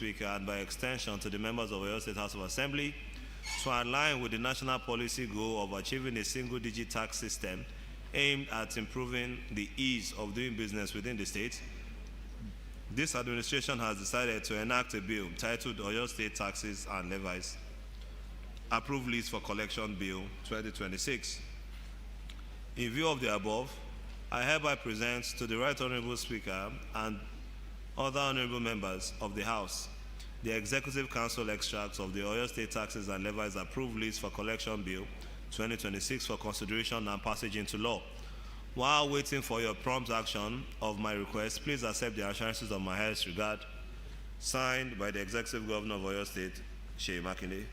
Speaker, and by extension to the members of Oyo State House of Assembly, to align with the national policy goal of achieving a single-digit tax system aimed at improving the ease of doing business within the state, this administration has decided to enact a bill titled Oyo State Taxes and Levies Approved List for Collection Bill 2026. In view of the above, I hereby present to the Right Honourable Speaker and other honourable members of the House the Executive Council extracts of the Oyo State Taxes and Levies Approved List for Collection Bill 2026 for consideration and passage into law. While waiting for your prompt action of my request, please accept the assurances of my highest regard, signed by the Executive Governor of Oyo State, Seyi Makinde.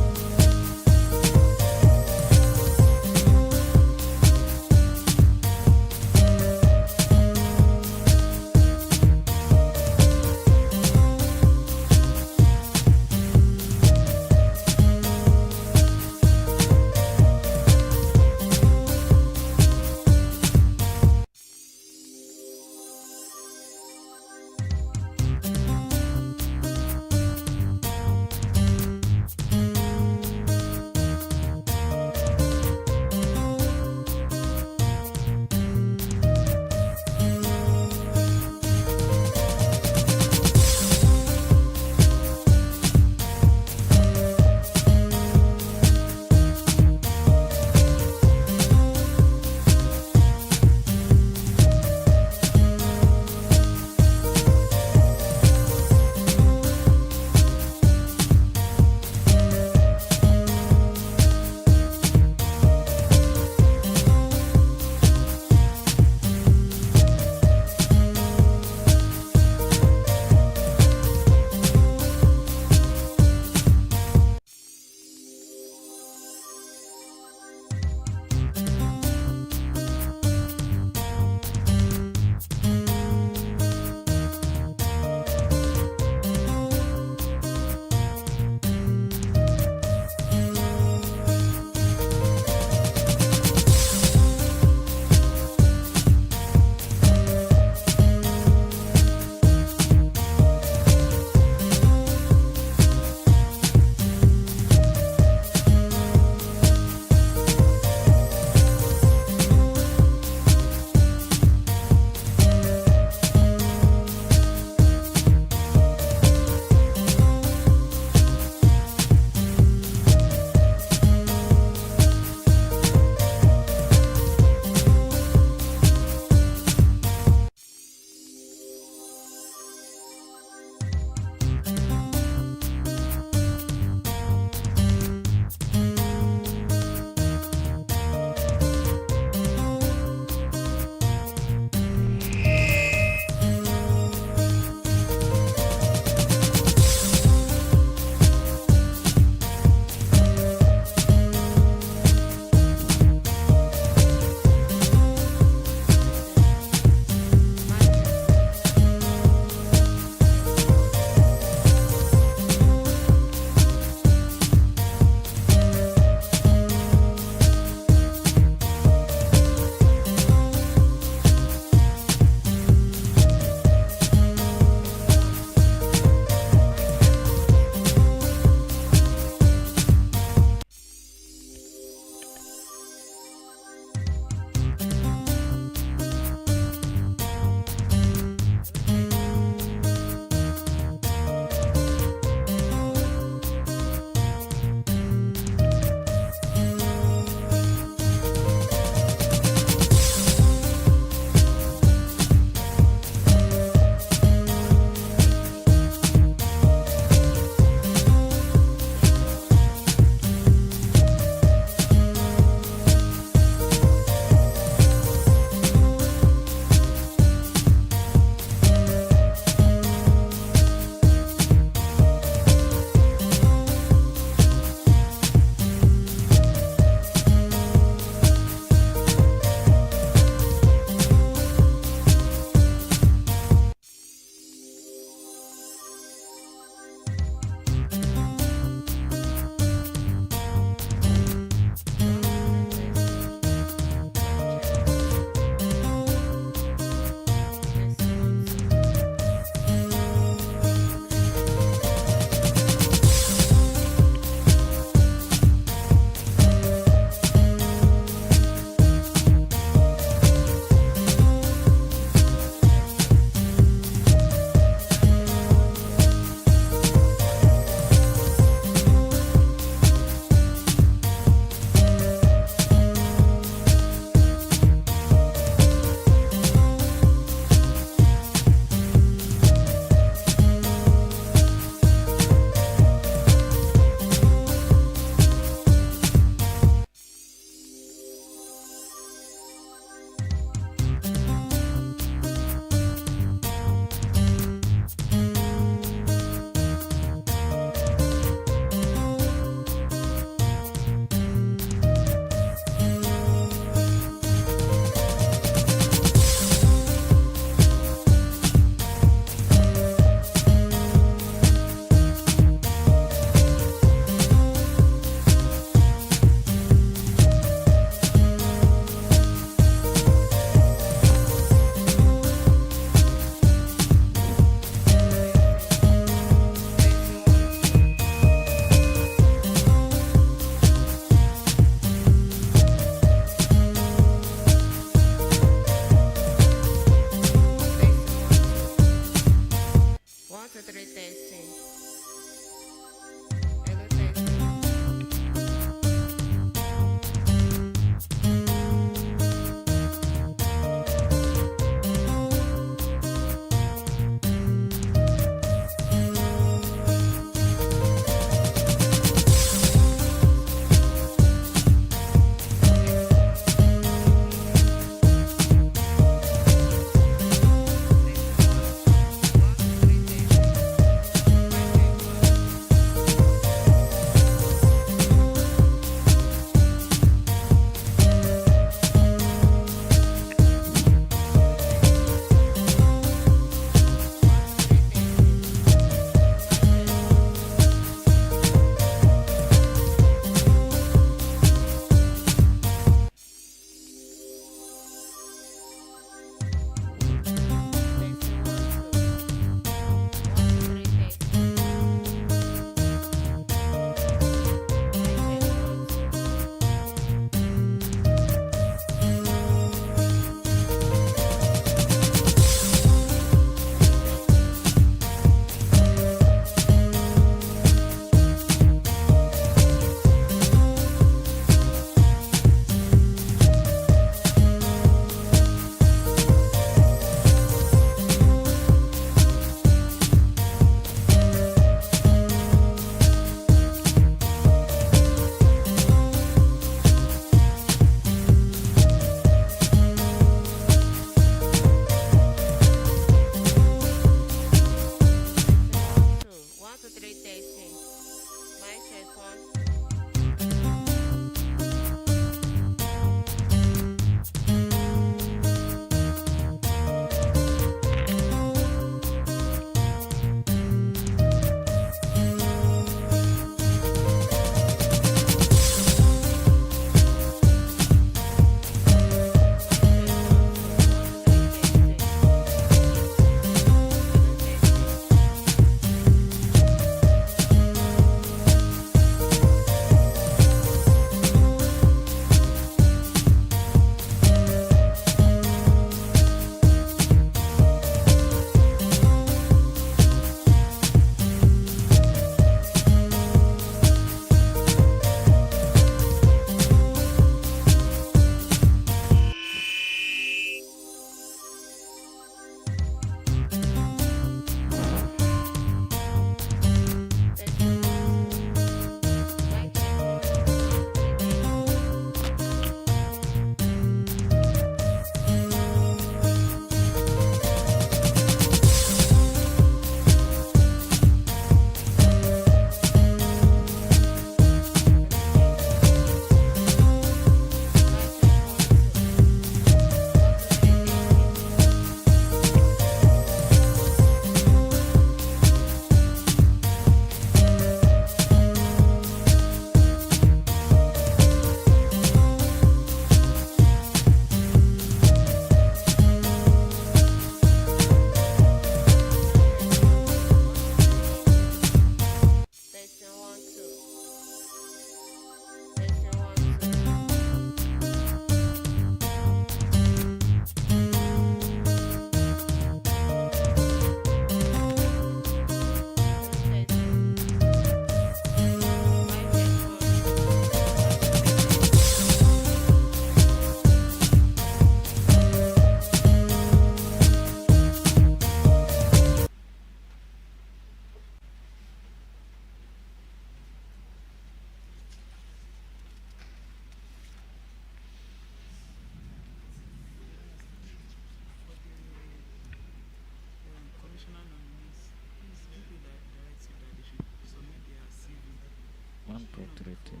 2, 3, testing.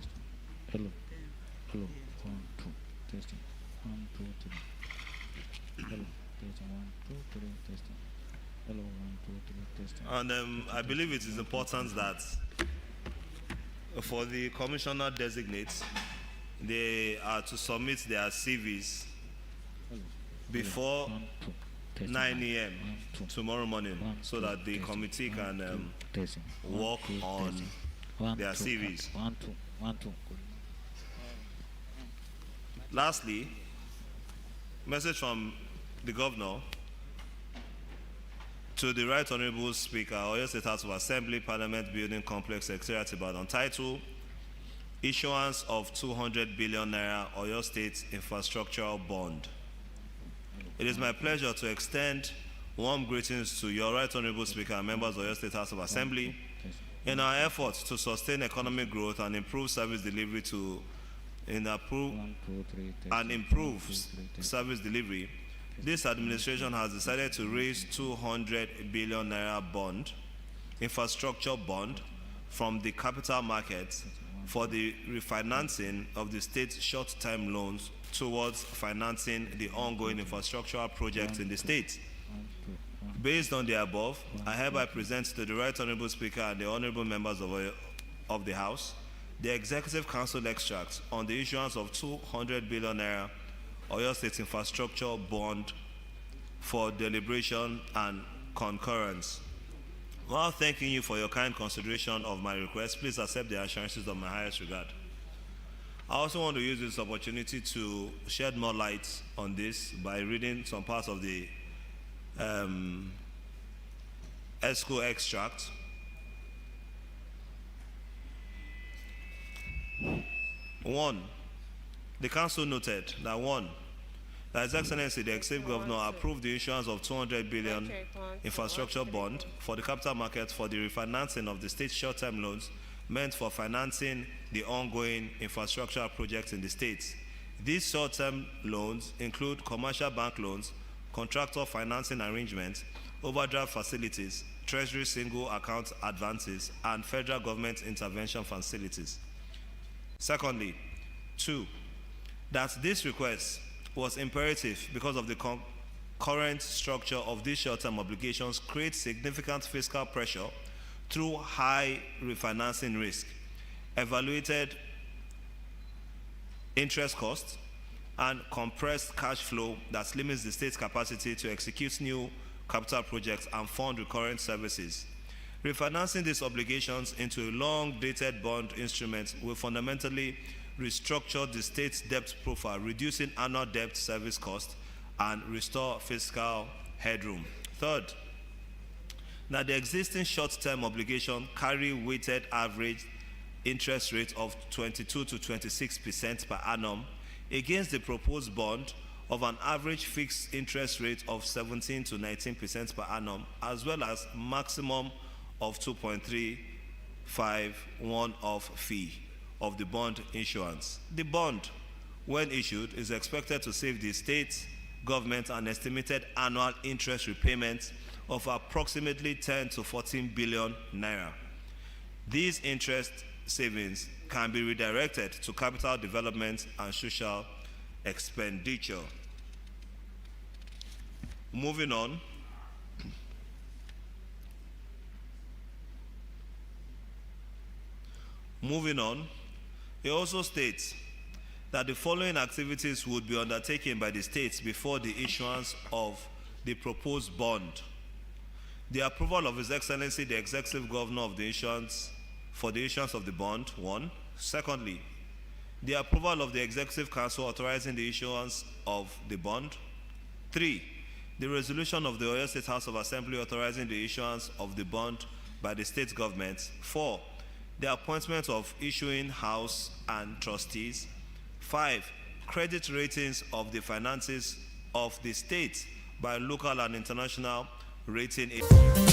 Hello. Hello. 1, 2, testing. 1, 2, 3. Hello. Testing. 1, 2, 3, testing. Hello. 1, 2, 3, testing. And I believe it is important that for the commissioner designates, they are to submit their CVs before 9 a.m. tomorrow morning so that the committee can work on their CVs. Lastly, message from the governor to the Right Honorable Speaker, Oyo State House of Assembly, Parliament Building Complex, Secretariat Ibadan. Title: Issuance of 200 billion naira Oyo State Infrastructural Bond. It is my pleasure to extend warm greetings to your Right Honorable Speaker and members of Oyo State House of Assembly in our efforts to sustain economic growth and improve service delivery service delivery. This administration has decided to raise 200 billion naira bond, infrastructure bond, from the capital markets for the refinancing of the state's short-term loans towards financing the ongoing infrastructural projects in the state. Based on the above, I hereby present to the Right Honorable Speaker and the honorable members of the House the Executive Council extract on the issuance of 200 billion naira Oyo State Infrastructure Bond for deliberation and concurrence. While thanking you for your kind consideration of my request, please accept the assurances of my highest regard. I also want to use this opportunity to shed more light on this by reading some parts of the ESCO extract. 1. The Council noted that 1. That His Excellency the Executive Governor approved the issuance of 200 billion infrastructure bond for the capital market for the refinancing of the state's short-term loans meant for financing the ongoing infrastructure projects in the state. These short-term loans include commercial bank loans, contractor financing arrangements, overdraft facilities, treasury single account advances, and federal government intervention facilities. Secondly, 2. That this request was imperative because of the current structure of these short-term obligations creates significant fiscal pressure through high refinancing risk, evaluated interest costs, and compressed cash flow that limits the state's capacity to execute new capital projects and fund recurrent services. Refinancing these obligations into a long-dated bond instrument will fundamentally restructure the state's debt profile, reducing annual debt service costs and restore fiscal headroom. Third, that the existing short-term obligation carry weighted average interest rate of 22 to 26% per annum against the proposed bond of an average fixed interest rate of 17 to 19% per annum, as well as maximum of 2.35 one-off fee of the bond issuance. The bond, when issued, is expected to save the state government an estimated annual interest repayment of approximately 10 to 14 billion naira. These interest savings can be redirected to capital development and social expenditure. Moving on. It also states that the following activities would be undertaken by the states before the issuance of the proposed bond. The approval of His Excellency the Executive Governor of the issuance for the issuance of the bond, 1. Secondly, the approval of the Executive Council authorizing the issuance of the bond. 3. The resolution of the Oyo State House of Assembly authorizing the issuance of the bond by the state government. 4. The appointment of issuing house and trustees. 5. Credit ratings of the finances of the state by local and international rating agencies.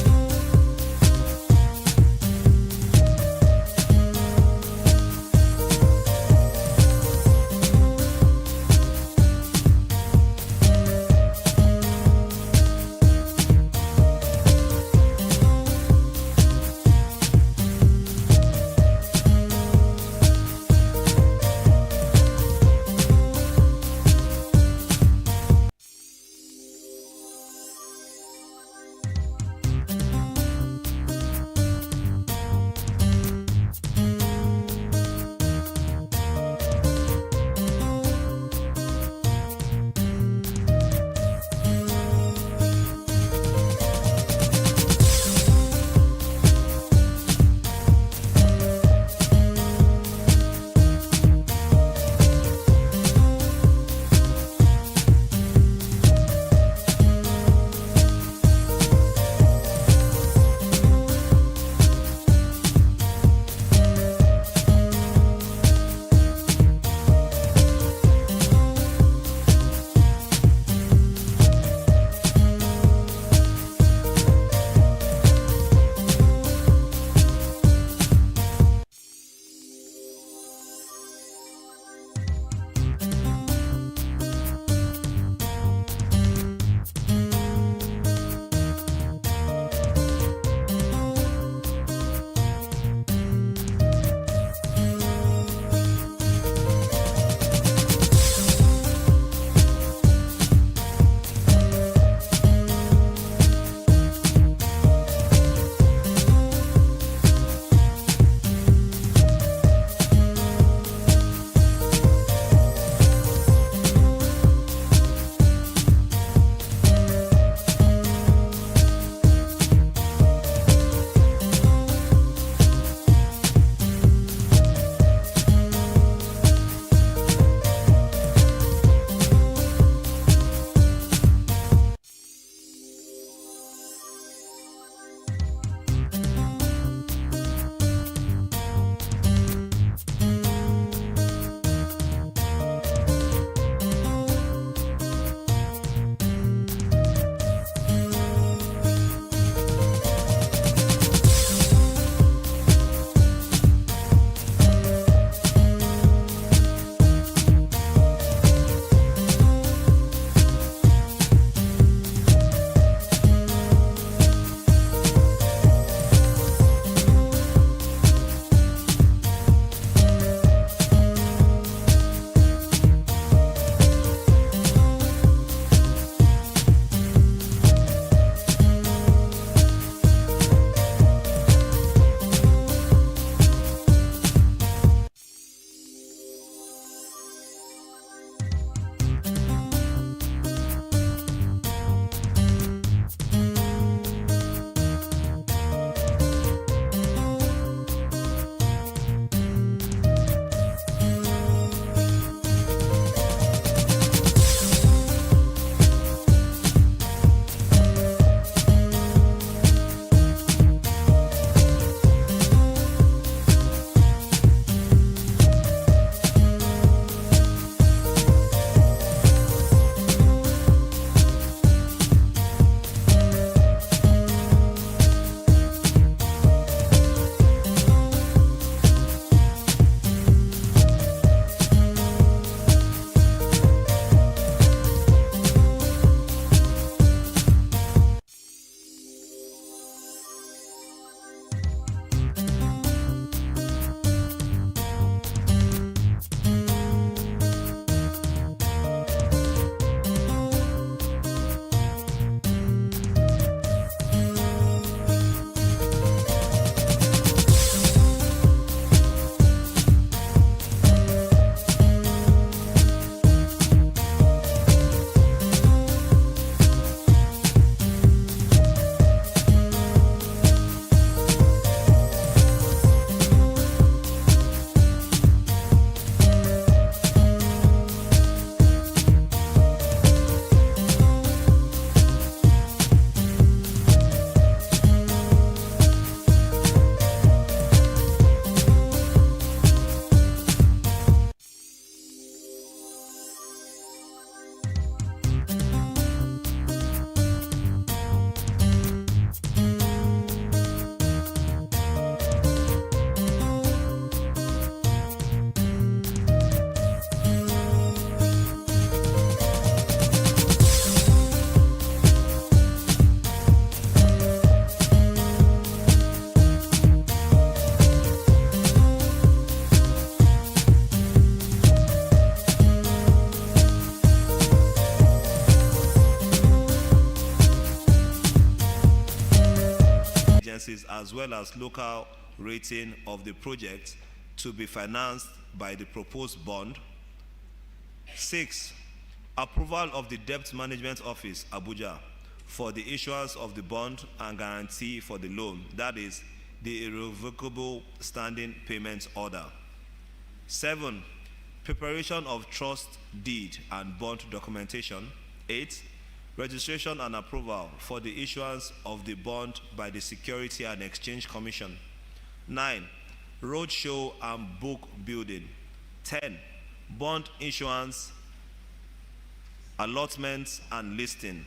agencies as well as local rating of the project to be financed by the proposed bond. 6, approval of the Debt Management Office, Abuja, for the issuance of the bond and guarantee for the loan, that is, the irrevocable standing payment order. 7, preparation of trust deed and bond documentation. 8, registration and approval for the issuance of the bond by the Security and Exchange Commission. 9, roadshow and book building. 10, bond issuance, allotments and listing.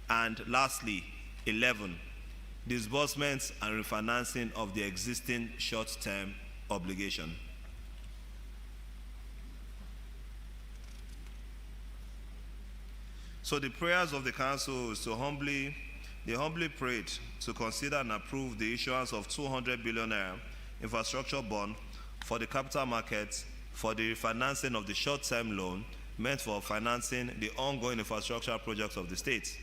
And lastly, 11, disbursements and refinancing of the existing short-term obligation. So the prayers of the council is they humbly prayed to consider and approve the issuance of 200 billion naira infrastructure bond for the capital markets for the refinancing of the short-term loan meant for financing the ongoing infrastructure projects of the state.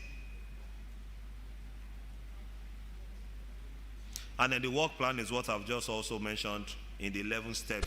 And then the work plan is what I've just also mentioned in the 11 steps.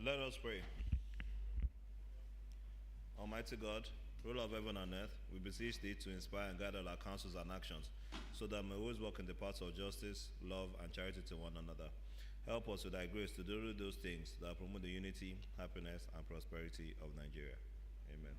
Let us pray. Almighty God, ruler of heaven and earth, we beseech thee to inspire and guide all our counsels and actions, so that we may always walk in the paths of justice, love, and charity to one another. Help us with thy grace to do those things that promote the unity, happiness, and prosperity of Nigeria. Amen.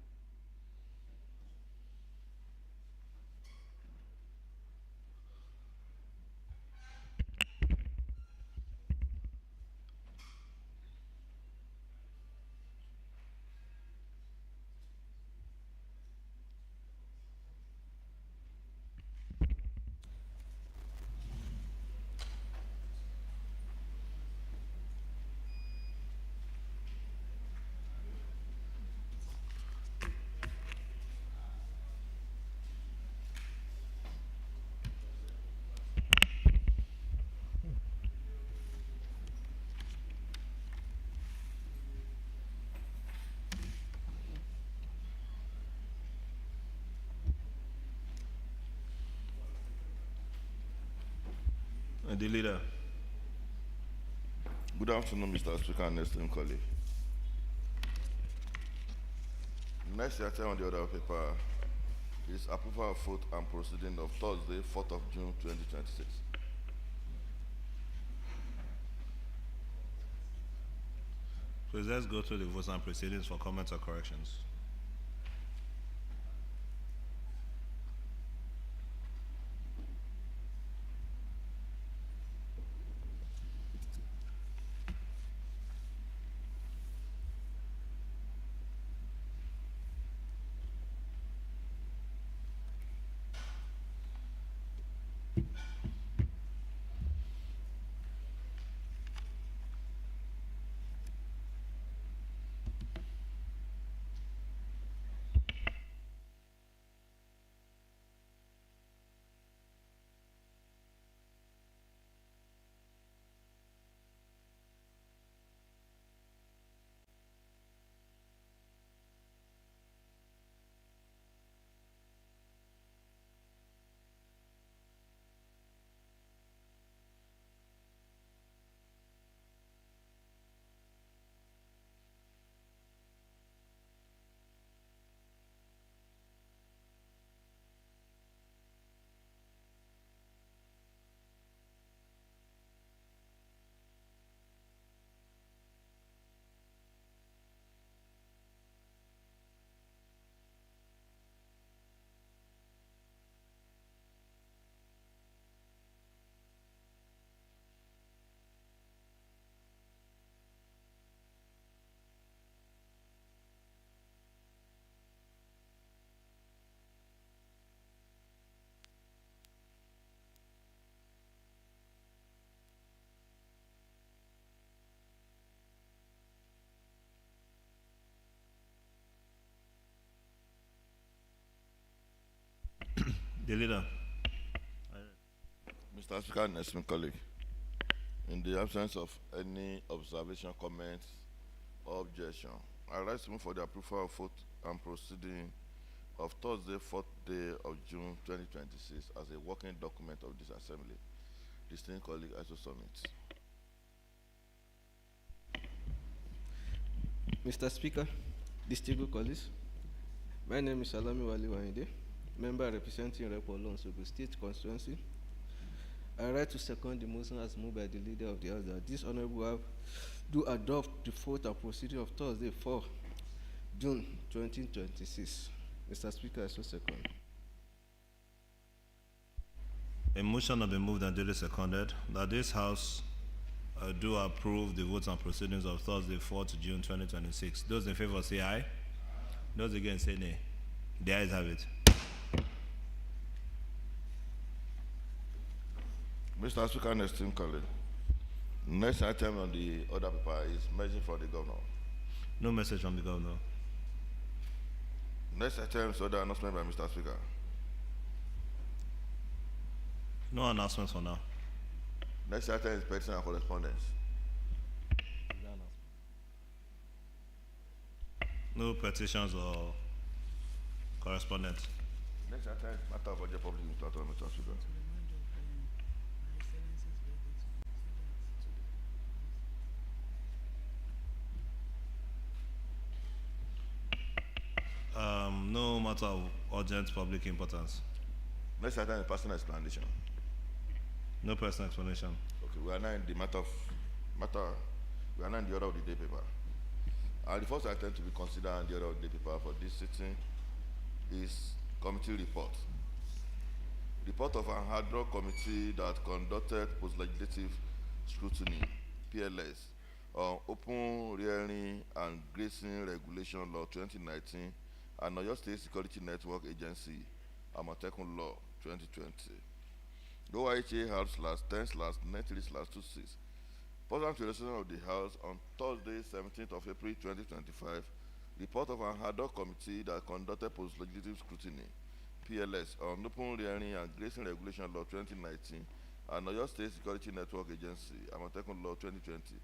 The leader. Good afternoon, Mr. Speaker and esteemed colleague. Next item on the order of paper is approval of vote and proceeding of Thursday, 4th of June, 2026. Please let's go through the votes and proceedings for comments or corrections. The leader. Mr. Speaker and esteemed colleague, in the absence of any observation, comments, or objection, I rise to move for the approval of vote and proceeding of Thursday, 4th day of June, 2026 as a working document of this Assembly. Distinguished colleague, I so submit. Mr. Speaker, distinguished colleagues, my name is Salami Wali Wahinde, member representing Repolon, Sogo State Constituency. I write to second the motion as moved by the leader of the House that this Honorable House do adopt the vote and procedure of Thursday, 4 June 2026. Mr. Speaker, I so second. A motion has been moved and duly seconded that this House do approve the votes and proceedings of Thursday, 4th June 2026. Those in favor say aye. Those against say nay. The ayes have it. Mr. Speaker and esteemed colleague, next item on the order paper is message for the governor. No message from the governor. Next item is order announcement by Mr. Speaker. No announcements for now. Next item is petition and correspondence. No petitions or correspondence. Next item is matter of budget public minister, Mr. Speaker. matter of urgent public importance. Next item is personal explanation. No personal explanation. Okay, we are now in the matter. We are now in the order of the day paper. And the first item to be considered in the order of the day paper for this sitting is committee report. Report of an ad hoc committee that conducted post-legislative scrutiny, PLS, on open rearing and grazing regulation law 2019 and Oyo State Security Network Agency, Amatekun Law 2020. The OIHA House /10/93/26. Pursuant to the resolution of the House on Thursday, 17th of April 2025, report of an ad hoc committee that conducted post-legislative scrutiny, PLS, on open rearing and grazing regulation law 2019 and Oyo State Security Network Agency, Amatekun Law 2020,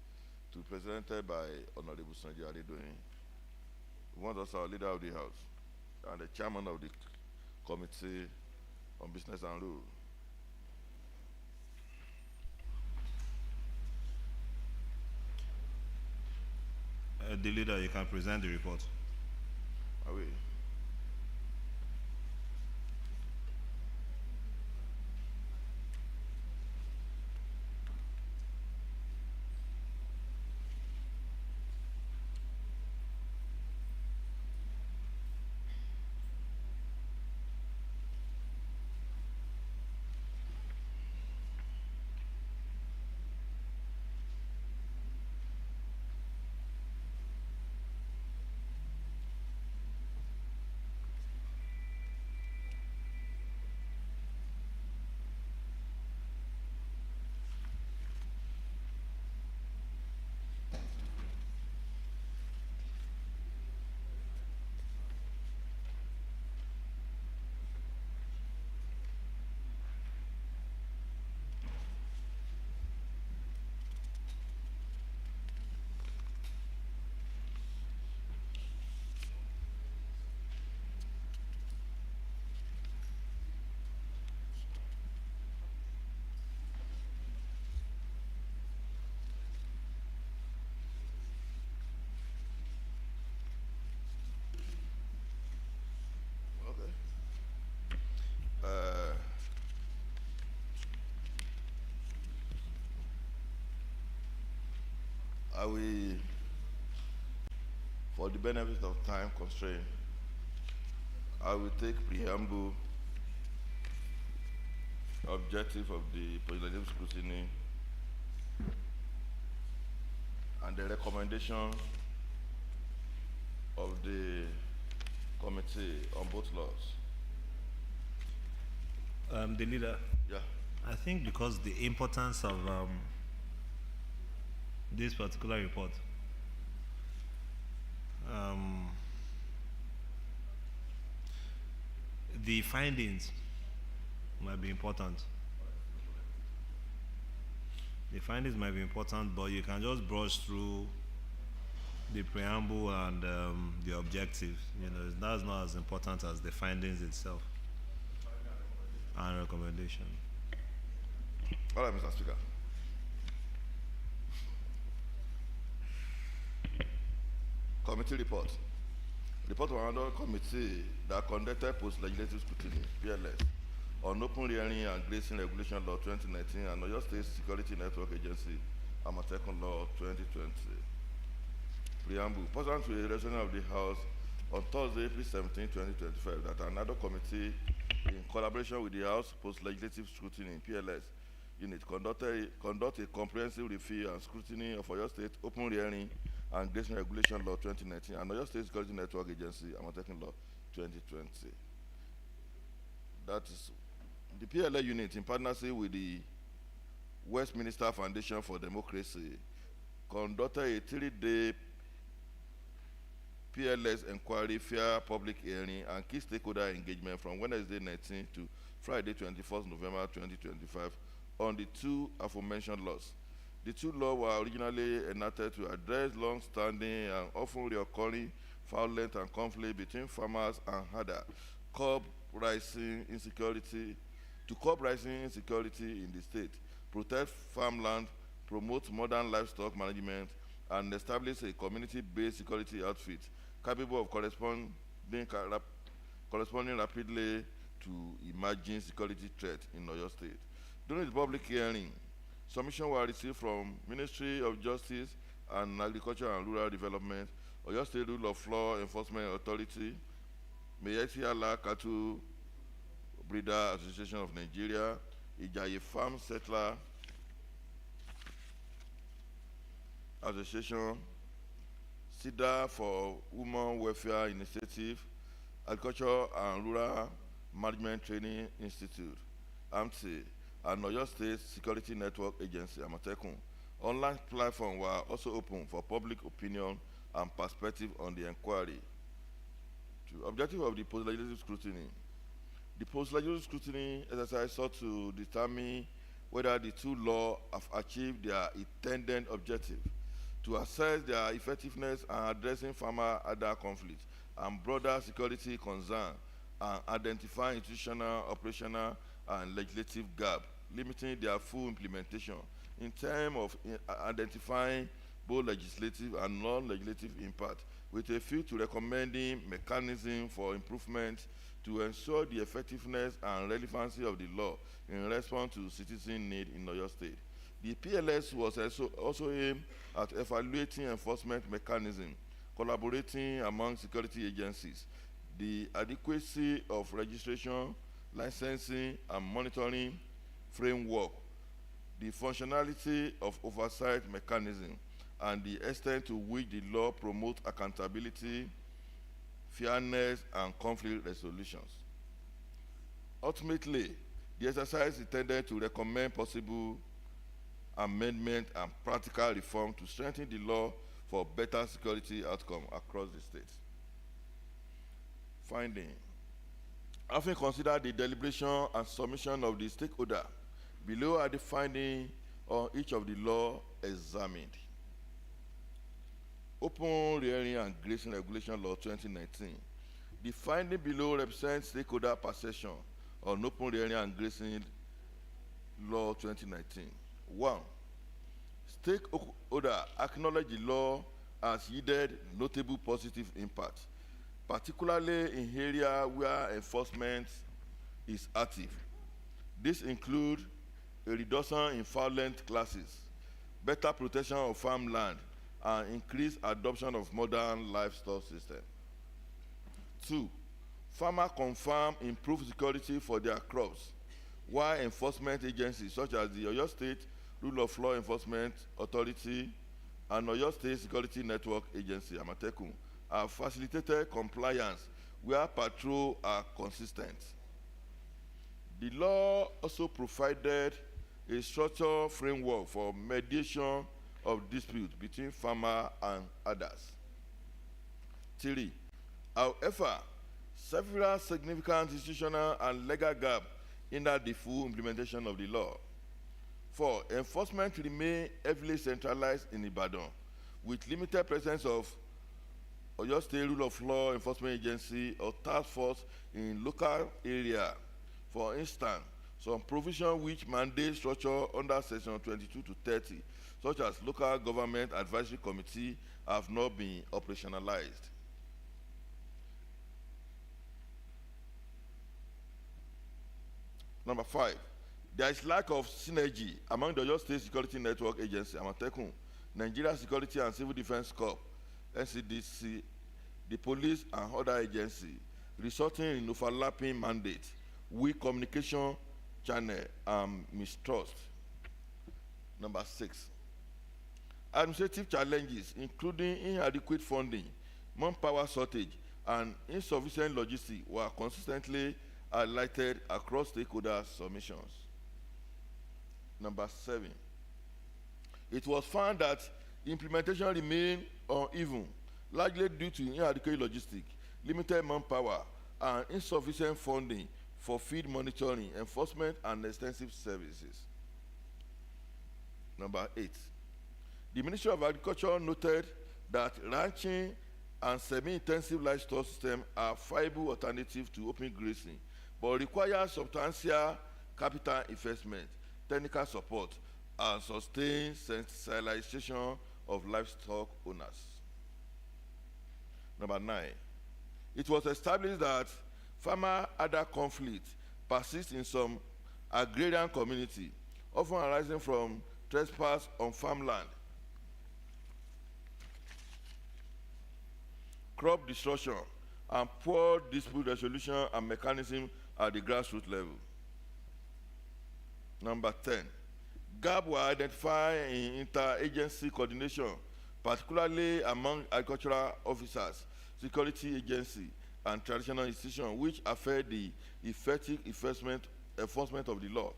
to be presented by Honorable Sanjay Adedoyin, who was also our leader of the House and the chairman of the Committee on Business and Rule. The leader, you can present the report. Are we? I will, for the benefit of time constraint, I will take preamble, objective of the post-legislative scrutiny, and the recommendation of the committee on both laws. The leader, Yeah. I think because the importance of this particular report, the findings might be important. The findings might be important, but you can just brush through the preamble and the objectives. You know, that's not as important as the findings itself and recommendation. All right, Mr. Speaker. Committee report. Report of another committee that conducted post-legislative scrutiny, PLS, on open rearing and grazing regulation law 2019 and Oyo State Security Network Agency, Amatekun Law 2020. Preamble. Pursuant to the resolution of the House on Thursday, April 17, 2025, that another committee, in collaboration with the House Post-Legislative Scrutiny, PLS, unit, conduct a comprehensive review and scrutiny of Oyo State open rearing and grazing regulation law 2019 and Oyo State Security Network Agency, Amatekun Law 2020. That is the PLA unit, in partnership with the Westminster Foundation for Democracy, conducted a 3-day PLS inquiry, fair public hearing, and key stakeholder engagement from Wednesday 19 to Friday 21st November 2025 on the two aforementioned laws. The two laws were originally enacted to address long-standing and often recurring violence and conflict between farmers and herders, to curb rising insecurity in the state, protect farmland, promote modern livestock management, and establish a community-based security outfit capable of corresponding rapidly to emerging security threats in Oyo State. During the public hearing, submissions were received from Ministry of Justice and Agriculture and Rural Development, Oyo State Rule of Law Enforcement Authority, Meyeti Allah Cattle Breeder Association of Nigeria, Ijaye Farm Settler Association, SIDA for Women Welfare Initiative, Agriculture and Rural Management Training Institute, AMTI, and Oyo State Security Network Agency, Amatekun. Online platforms were also open for public opinion and perspective on the inquiry. The objective of the post-legislative scrutiny. The post-legislative scrutiny exercise sought to determine whether the two laws have achieved their intended objective, to assess their effectiveness in addressing farmer-other conflicts and broader security concerns, and identify institutional, operational, and legislative gaps, limiting their full implementation in terms of identifying both legislative and non-legislative impact, with a view to recommending mechanisms for improvement to ensure the effectiveness and relevancy of the law in response to citizen need in Oyo State. The PLS was also aimed at evaluating enforcement mechanisms, collaborating among security agencies, the adequacy of registration, licensing, and monitoring framework, the functionality of oversight mechanism, and the extent to which the law promotes accountability, fairness, and conflict resolutions. Ultimately, the exercise is intended to recommend possible amendment and practical reform to strengthen the law for better security outcome across the state. Finding. Having considered the deliberation and submission of the stakeholder, below are the findings on each of the law examined. Open Rearing and Grazing Regulation Law 2019. The finding below represents stakeholder perception on Open Rearing and Grazing Law 2019. 1. Stakeholder acknowledge the law has yielded notable positive impact, particularly in areas where enforcement is active. This includes a reduction in violent classes, better protection of farmland, and increased adoption of modern livestock system. 2. Farmers confirm improved security for their crops, while enforcement agencies such as the Oyo State Rule of Law Enforcement Authority and Oyo State Security Network Agency, Amatekun, have facilitated compliance where patrols are consistent. The law also provided a structured framework for mediation of disputes between farmers and others. 3. However, several significant institutional and legal gaps hinder the full implementation of the law. 4. Enforcement remains heavily centralized in Ibadan, with limited presence of Oyo State Rule of Law Enforcement Agency or task force in local area. For instance, some provision which mandate structure under section 22 to 30, such as local government advisory committee, have not been operationalized. Number 5, there is lack of synergy among the Oyo State Security Network Agency, Amatekun, Nigeria Security and Civil Defense Corps, NCDC, the police and other agencies, resulting in overlapping mandates, weak communication channel, and mistrust. Number 6, administrative challenges, including inadequate funding, manpower shortage, and insufficient logistics, were consistently highlighted across stakeholder submissions. Number 7, it was found that implementation remained uneven, largely due to inadequate logistics, limited manpower, and insufficient funding for field monitoring, enforcement, and extensive services. Number 8, the Ministry of Agriculture noted that ranching and semi-intensive livestock systems are viable alternatives to open grazing, but require substantial capital investment, technical support, and sustained sensitization of livestock owners. Number 9, it was established that Farmer-other conflict persists in some agrarian community, often arising from trespass on farmland, crop destruction, and poor dispute resolution and mechanism at the grassroots level. Number 10, gap were identified in interagency coordination, particularly among agricultural officers, security agency, and traditional institutions, which affect the effective enforcement of the law.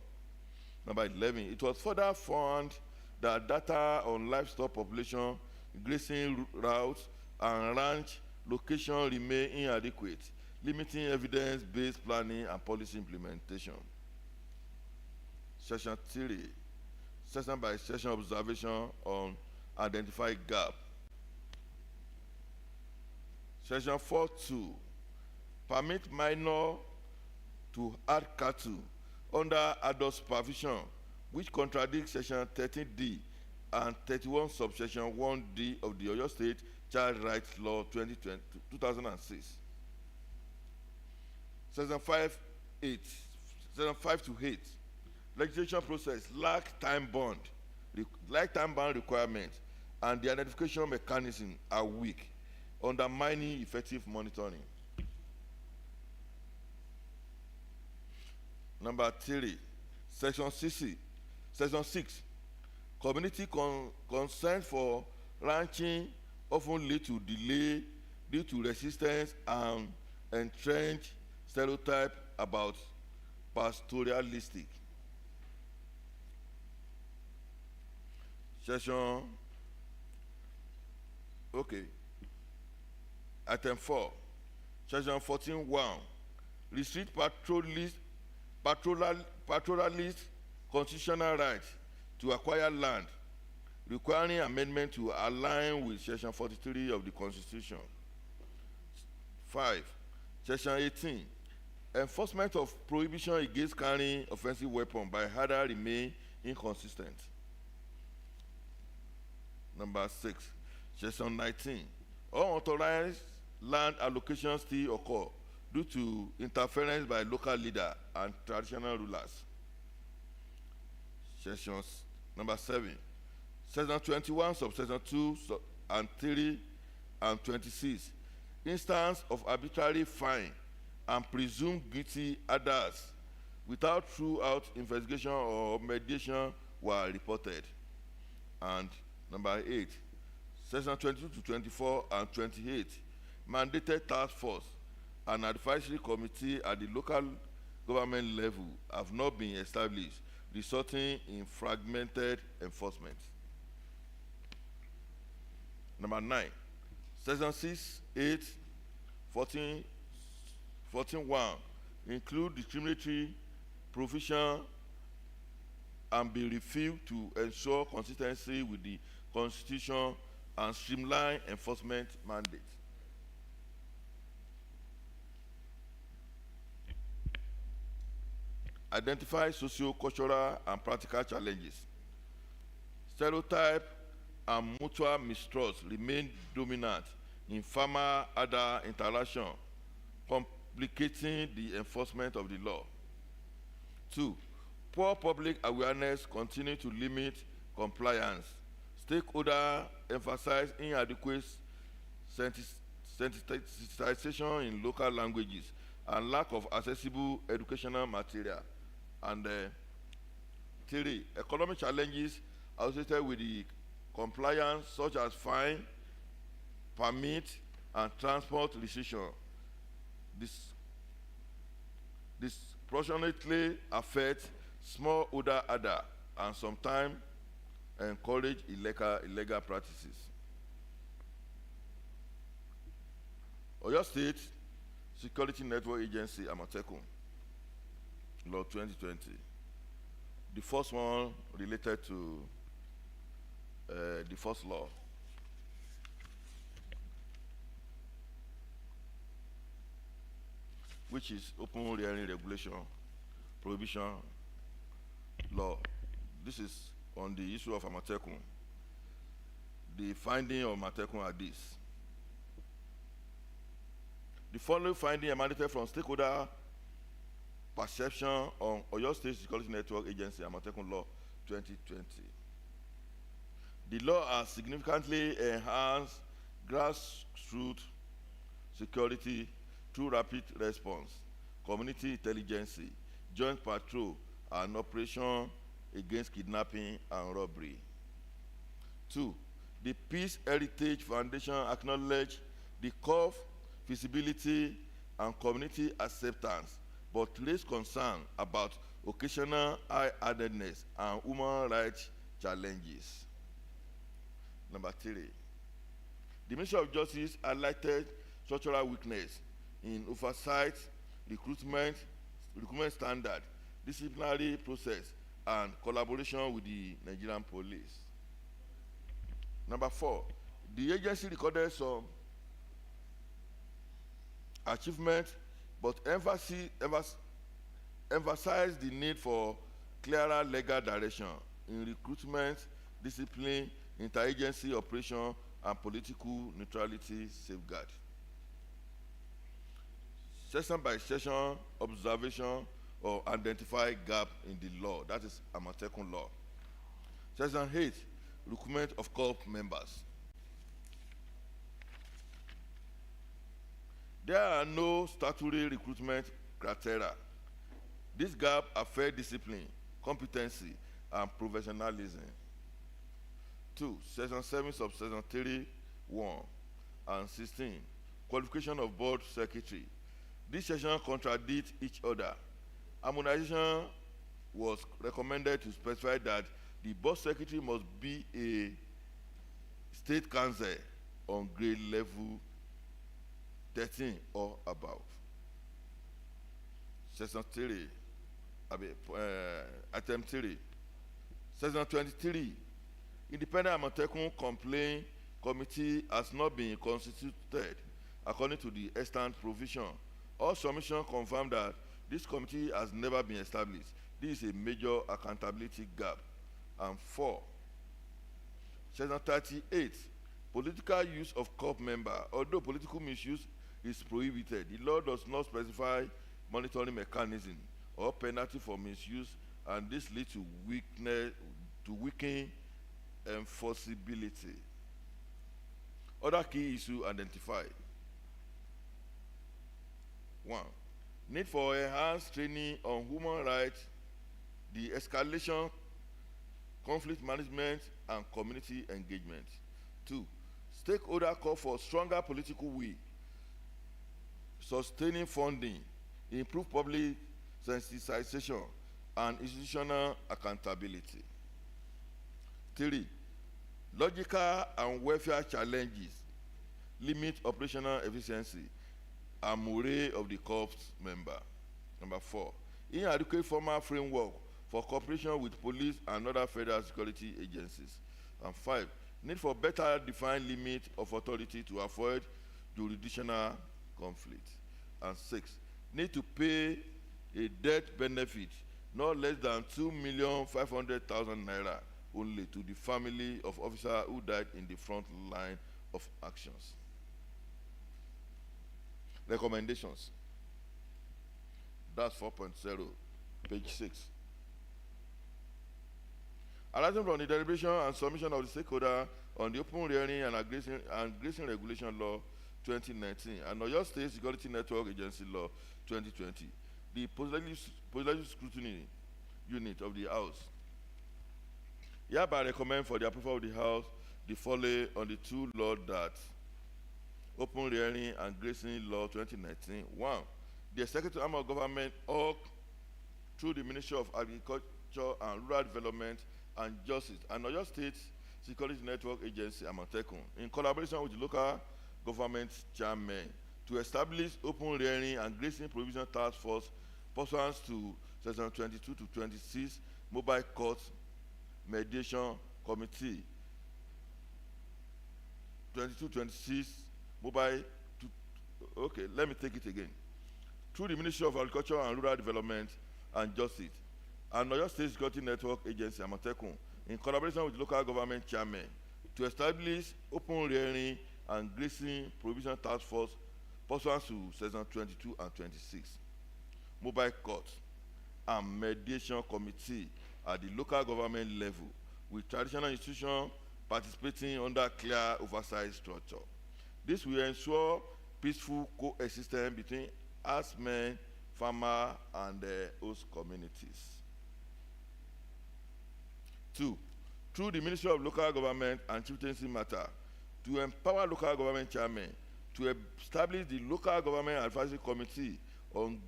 Number 11, it was further found that data on livestock population, grazing routes, and ranch location remain inadequate, limiting evidence-based planning and policy implementation. Section 3, session by session observation on identified gap. Section 4.2, permit minor to add cattle under adult supervision, which contradicts section 13D and 31 subsection 1D of the Oyo State Child Rights Law 2006. Section 5 to 8, legislation process lack time bound requirements, and the identification mechanism are weak, undermining effective monitoring. Number 3, section 6, community consent for ranching often lead to delay due to resistance and entrenched stereotype about pastoralistic. Item 4, section 14.1, restrict pastoralist constitutional rights to acquire land, requiring amendment to align with section 43 of the Constitution. 5, section 18, enforcement of prohibition against carrying offensive weapon by HADA remain inconsistent. Number 6, section 19, unauthorized land allocation still occur due to interference by local leader and traditional rulers. Number 7, section 21, subsection 2 and 3 and 26, instance of arbitrary fine and presumed guilty others without throughout investigation or mediation were reported. And number 8, section 22 to 24 and 28, mandated task force and advisory committee at the local government level have not been established, resulting in fragmented enforcement. Number 9, section 6, 8, 14.1 include discriminatory provision and be reviewed to ensure consistency with the Constitution and streamline enforcement mandate. Identify socio-cultural and practical challenges. Stereotype and mutual mistrust remain dominant in farmer-other interaction, complicating the enforcement of the law. 2, poor public awareness continue to limit compliance. Stakeholders emphasize inadequate sensitization in local languages and lack of accessible educational material. And 3, economic challenges associated with the compliance, such as fine, permit, and transport restriction, disproportionately affect smallholder other and sometimes encourage illegal practices. Oyo State Security Network Agency, Amatekun, Law 2020. The first one related to the first law. Which is open rearing regulation, prohibition law. This is on the issue of Amatekun. The finding of Amatekun are this. The following finding emanated from stakeholder perception on Oyo State Security Network Agency Amatekun Law 2020. The law has significantly enhanced grassroots security through rapid response, community intelligence, joint patrol, and operation against kidnapping and robbery. 2. The Peace Heritage Foundation acknowledged the COF feasibility and community acceptance, but raised concern about occasional high-handedness and human rights challenges. Number 3. The Ministry of Justice highlighted structural weakness in oversight, recruitment standard, disciplinary process, and collaboration with the Nigerian police. Number 4, the agency recorded some achievements, but emphasized the need for clearer legal direction in recruitment, discipline, interagency operation, and political neutrality safeguard. Session by session observation or identify gap in the law, that is Amatekun law. Section 8, recruitment of COP members. There are no statutory recruitment criteria. This gap affects discipline, competency, and professionalism. 2. Section 7, subsection 3, 1, and 16, qualification of board secretary. This section contradicts each other. Harmonization was recommended to specify that the board secretary must be a state council on grade level 13 or above. Section 3, item 3. Section 23, Independent Amatekun Complaint Committee has not been constituted according to the extant provision. All submissions confirm that this committee has never been established. This is a major accountability gap. And 4, Section 38, political use of COP member. Although political misuse is prohibited, the law does not specify monitoring mechanism or penalty for misuse, and this leads to weakening enforceability. Other key issues identified. 1. Need for enhanced training on human rights, the escalation, conflict management, and community engagement. 2. Stakeholder call for stronger political will, sustaining funding, improve public sensitization, and institutional accountability. 3. Logical and welfare challenges, limit operational efficiency, and morale of the corps member. Number 4, inadequate formal framework for cooperation with police and other federal security agencies. And 5, need for better defined limit of authority to avoid jurisdictional conflict. And 6, need to pay a death benefit not less than 2,500,000 naira only to the family of officer who died in the front line of actions. Recommendations. That's 4.0, page 6. Arising from the deliberation and submission of the stakeholder on the open hearing and grazing regulation law 2019 and Oyo State Security Network Agency law 2020, the post-legislative scrutiny unit of the House hereby recommend for the approval of the House the following on the two laws that open hearing and grazing law 2019. 1. The executive arm of government or through the Ministry of Agriculture and Rural Development and Justice and Oyo State Security Network Agency Amatekun in collaboration with the local government chairman to establish open hearing and grazing provision task force pursuant to section 22 to 26 mobile court mediation committee 22-26 mobile okay, let me take it again. Through the Ministry of Agriculture and Rural Development and Justice and Oyo State Security Network Agency Amatekun in collaboration with the local government chairman to establish open hearing and grazing provision task force pursuant to section 22 and 26. Mobile court and mediation committee at the local government level, with traditional institutions participating under clear oversight structure. This will ensure peaceful coexistence between herdsmen, farmers, and host communities. 2. Through the Ministry of Local Government and Chieftaincy Matter, to empower local government chairmen to establish the Local Government Advisory Committee on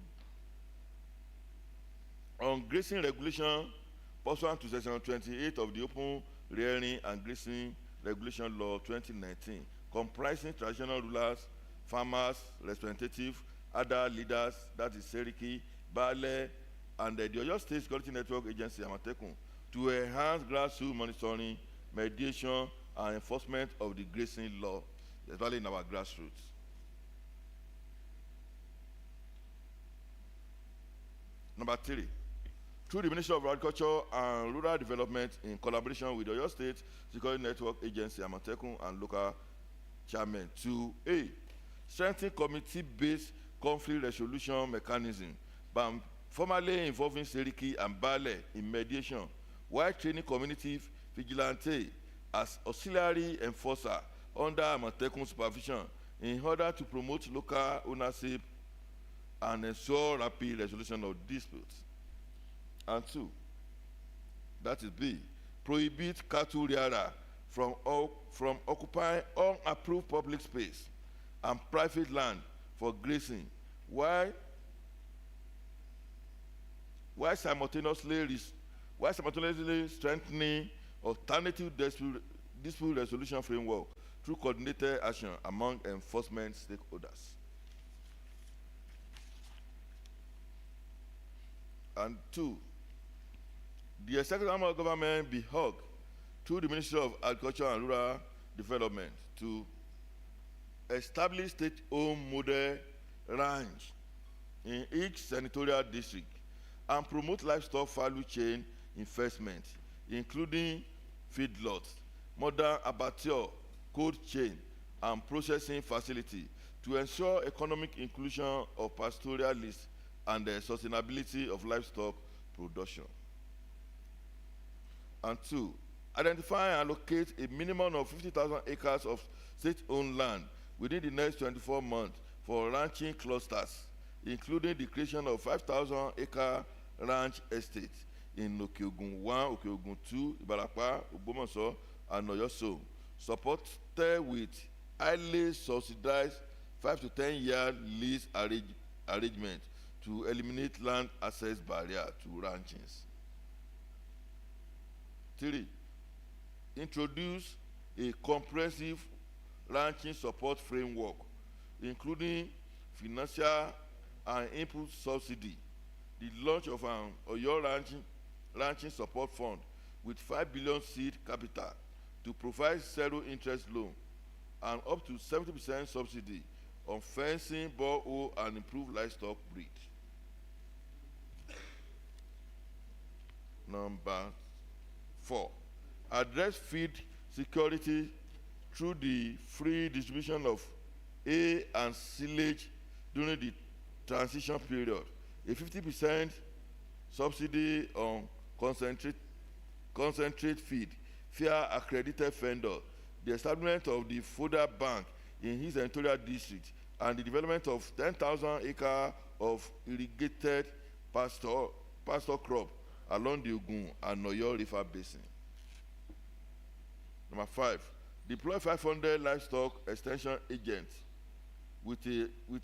grazing regulation pursuant to section 28 of the Open Rearing and Grazing Regulation Law 2019, comprising traditional rulers, farmers, representatives, other leaders, that is Seriki, Bale, and the Oyo State Security Network Agency, Amatekun, to enhance grassroots monitoring, mediation, and enforcement of the grazing law, especially in our grassroots. Number 3, through the Ministry of Agriculture and Rural Development in collaboration with the Oyo State Security Network Agency, Amatekun, and local chairmen, to A, strengthen committee-based conflict resolution mechanism by formally involving Seriki and Bale in mediation, while training community vigilante as auxiliary enforcer under Amatekun supervision in order to promote local ownership and ensure rapid resolution of disputes. And 2, that is B, prohibit cattle rearer from occupying unapproved public space and private land for grazing, while simultaneously strengthening alternative dispute resolution framework through coordinated action among enforcement stakeholders. And 2, the executive arm of government be held through the Ministry of Agriculture and Rural Development to establish state-owned model ranch in each senatorial district and promote livestock value chain investment, including feedlots, modern abattoir, cold chain, and processing facility to ensure economic inclusion of pastoralists and the sustainability of livestock production. And 2, identify and allocate a minimum of 50,000 acres of state-owned land within the next 24 months for ranching clusters, including the creation of 5,000-acre ranch estates in Okeogun 1, Okeogun 2, Ibarapa, Ogbomoso, and Oyoso, supported with highly subsidized 5 to 10 year lease arrangement to eliminate land access barrier to ranchings. 3, introduce a comprehensive ranching support framework, including financial and input subsidy, the launch of an Oyo ranching support fund with 5 billion seed capital to provide zero interest loan and up to 70% subsidy on fencing, borehole, and improved livestock breed. Number 4, address feed security through the free distribution of hay and silage during the transition period, a 50% subsidy on concentrate feed, fair accredited vendor, the establishment of the fodder bank in his senatorial district, and the development of 10,000 acres of irrigated pasture crop along the Ogun and Oyo River Basin. Number 5, deploy 500 livestock extension agents with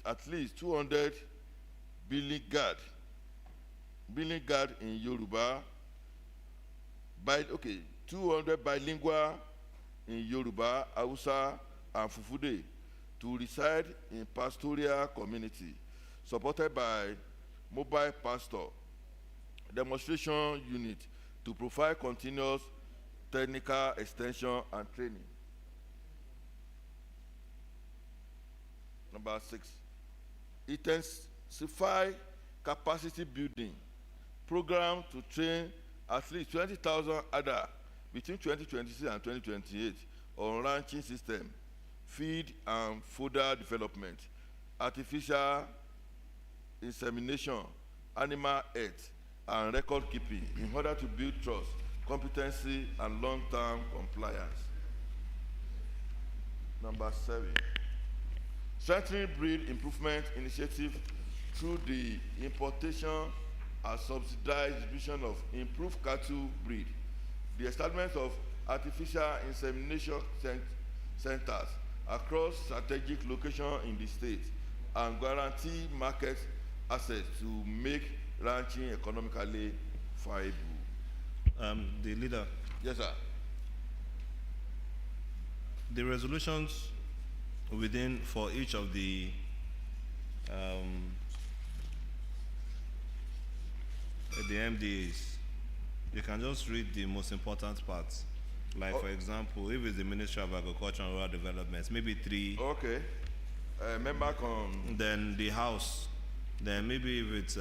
at least 200 billing guard in Yoruba, 200 bilingual in Yoruba, Hausa, and Fufude to reside in pastoral community, supported by mobile pastor demonstration unit to provide continuous technical extension and training. Number 6, intensify capacity building program to train at least 20,000 ADA between 2026 and 2028 on ranching system, feed and fodder development, artificial insemination, animal health, and record keeping in order to build trust, competency, and long-term compliance. Number 7, strengthening breed improvement initiative through the importation and subsidized distribution of improved cattle breed, the establishment of artificial insemination centers across strategic locations in the state, and guarantee market access to make ranching economically viable. The leader, Yes, sir. the resolutions within for each of the MDAs, you can just read the most important parts. Like, for example, if it's the Ministry of Agriculture and Rural Development, maybe 3. Okay. Member con. Then the House. Then maybe if it's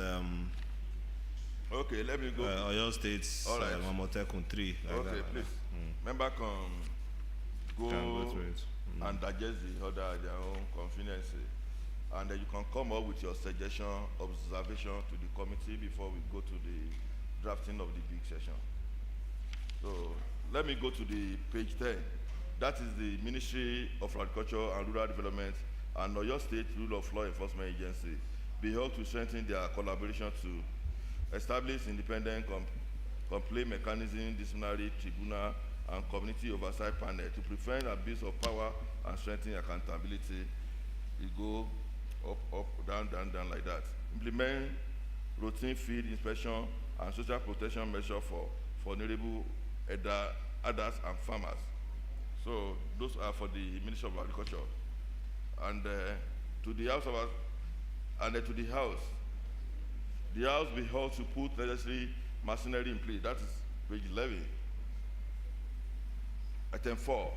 Okay, let me go. Oyo State's All right. Mamotekun 3. Like Okay, that, please. Member con go, Can go through it. and digest the order at their own convenience. And then you can come up with your suggestion, observation to the committee before we go to the drafting of the big session. So let me go to the page 10. That is the Ministry of Agriculture and Rural Development and Oyo State Rule of Law Enforcement Agency be held to strengthen their collaboration to establish independent complaint mechanism, disciplinary tribunal, and community oversight panel to prevent abuse of power and strengthen accountability. We go up, down, like that. Implement routine field inspection and social protection measures for vulnerable adults and farmers. So those are for the Ministry of Agriculture. And to the House to the House be held to put necessary machinery in place. That is page 11. Item 4.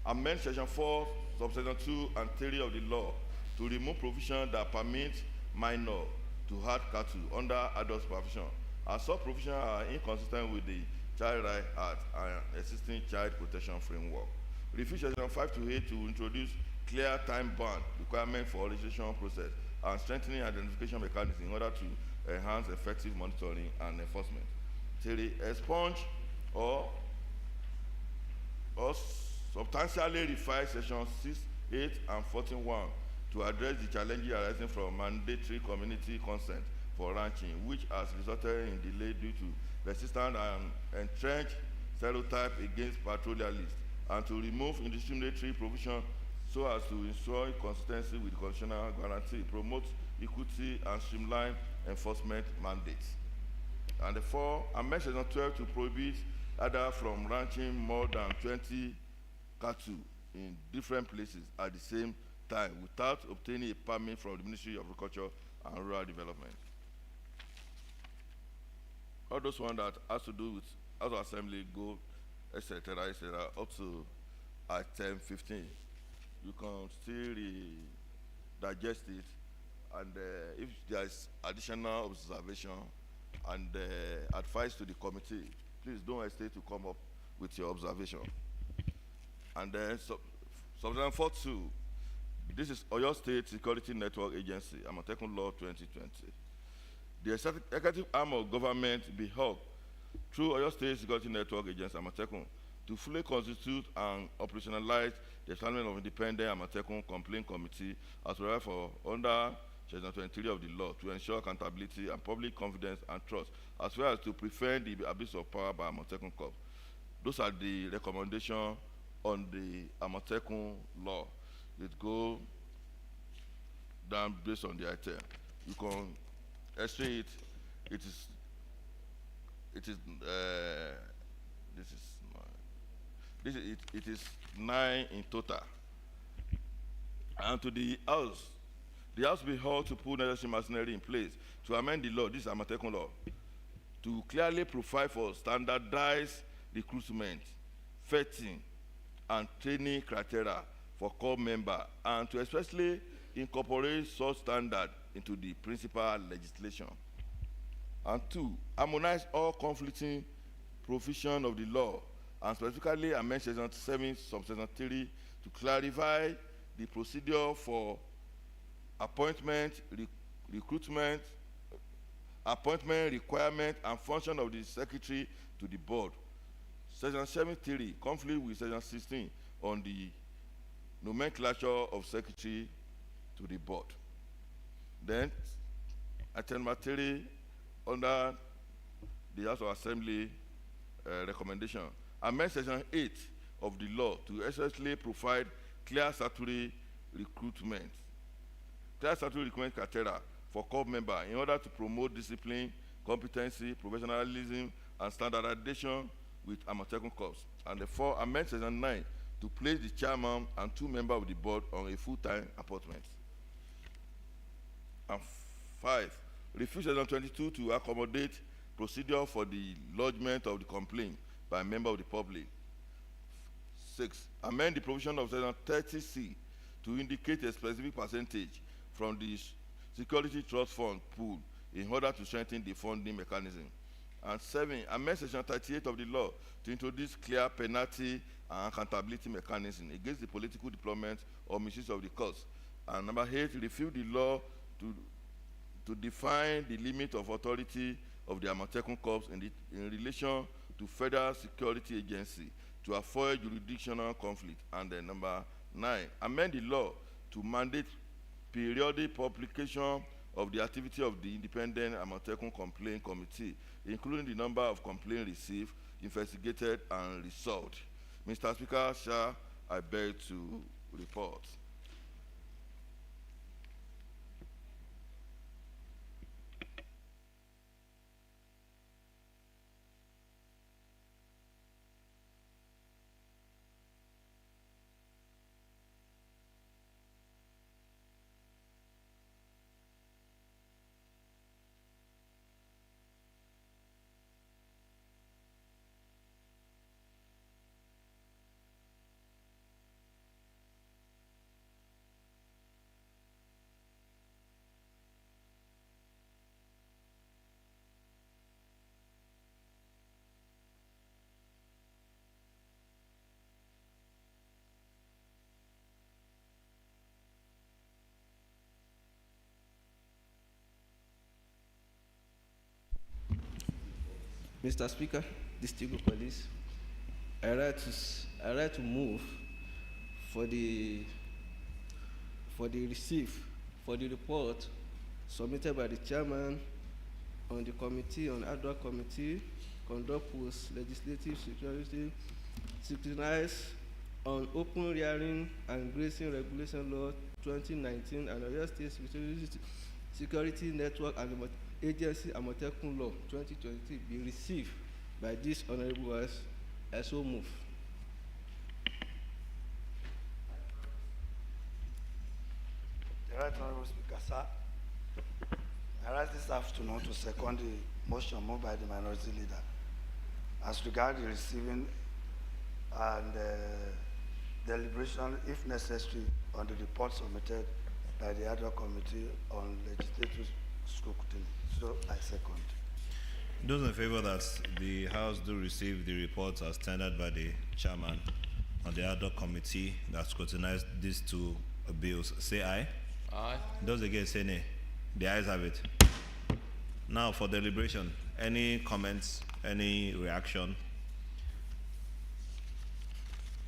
Amend section 4, subsection 2 and 3 of the law to remove provision that permit minor to herd cattle under adult supervision, as such provisions are inconsistent with the Child Rights Act and existing child protection framework. Refuse section 5 to 8 to introduce clear time-bound requirement for registration process and strengthening identification mechanism in order to enhance effective monitoring and enforcement. 3. Expunge or substantially revise sections 6, 8, and 14.1 to address the challenges arising from mandatory community consent for ranching, which has resulted in delay due to resistant and entrenched stereotype against pastoralists, and to remove indiscriminatory provision so as to ensure consistency with constitutional guarantee, promote equity, and streamline enforcement mandates. And 4, amend section 12 to prohibit adults from ranching more than 20 cattle in different places at the same time without obtaining a permit from the Ministry of Agriculture and Rural Development. All those ones that has to do with House of Assembly go, etc., up to item 15. You can still digest it, and if there is additional observation and advice to the committee, please don't hesitate to come up with your observation. And then subsection 4.2, this is Oyo State Security Network Agency, Amatekun Law 2020. The executive arm of government be held through Oyo State Security Network Agency, Amatekun, to fully constitute and operationalize the establishment of independent Amatekun Complaint Committee as provided for under Section 23 of the law to ensure accountability and public confidence and trust, as well as to prevent the abuse of power by Amatekun Corps. Those are the recommendations on the Amatekun law. It go down based on the item. You can explain it. It is 9 in total. And to the House be held to put necessary machinery in place to amend the law, this is Amatekun law, to clearly provide for standardized recruitment, vetting, and training criteria for core members, and to especially incorporate such standard into the principal legislation. And 2, harmonize all conflicting provisions of the law, and specifically amend section 7, subsection 3, to clarify the procedure for appointment, recruitment, appointment, requirement, and function of the secretary to the board. Section 73, conflict with Section 16 on the nomenclature of secretary to the board. Then, item number 3, under the House of Assembly recommendation, amend Section 8 of the law to essentially provide clear statutory recruitment criteria for corps member in order to promote discipline, competency, professionalism, and standardization with Amotekun Corps. And therefore, amend Section 9 to place the chairman and 2 members of the board on a full-time appointment. And 5, refuse Section 22 to accommodate procedure for the lodgement of the complaint by a member of the public. 6, amend the provision of Section 30C to indicate a specific percentage from the Security Trust Fund pool in order to strengthen the funding mechanism. And 7, amend Section 38 of the law to introduce clear penalty and accountability mechanism against the political deployment or misuse of the courts. And number 8, repeal the law to define the limit of authority of the Amotekun Corps in relation to Federal Security Agency to avoid jurisdictional conflict. And then number 9, amend the law to mandate periodic publication of the activity of the Independent Amotekun Complaint Committee, including the number of complaints received, investigated, and resolved. Mr. Speaker, I beg to report. Mr. Speaker, distinguished colleagues, I write to move for the report submitted by the chairman on the committee on ad hoc committee conduct post legislative security scrutinize on open hearing and grazing regulation law 2019 and Oyo State Security Network and Agency Amotekun Law 2020 be received by this honorable House. I so move. The Right Honorable Speaker, sir, I rise this afternoon to second the motion moved by the minority leader as regards the receiving and deliberation, if necessary, on the report submitted by the ad hoc committee on legislative scrutiny. So I second. Those in favor that the House do receive the reports as tendered by the chairman on the ad hoc committee that scrutinized these 2 bills, say aye. Aye. Those against say nay. The ayes have it. Now for deliberation, any comments, any reaction?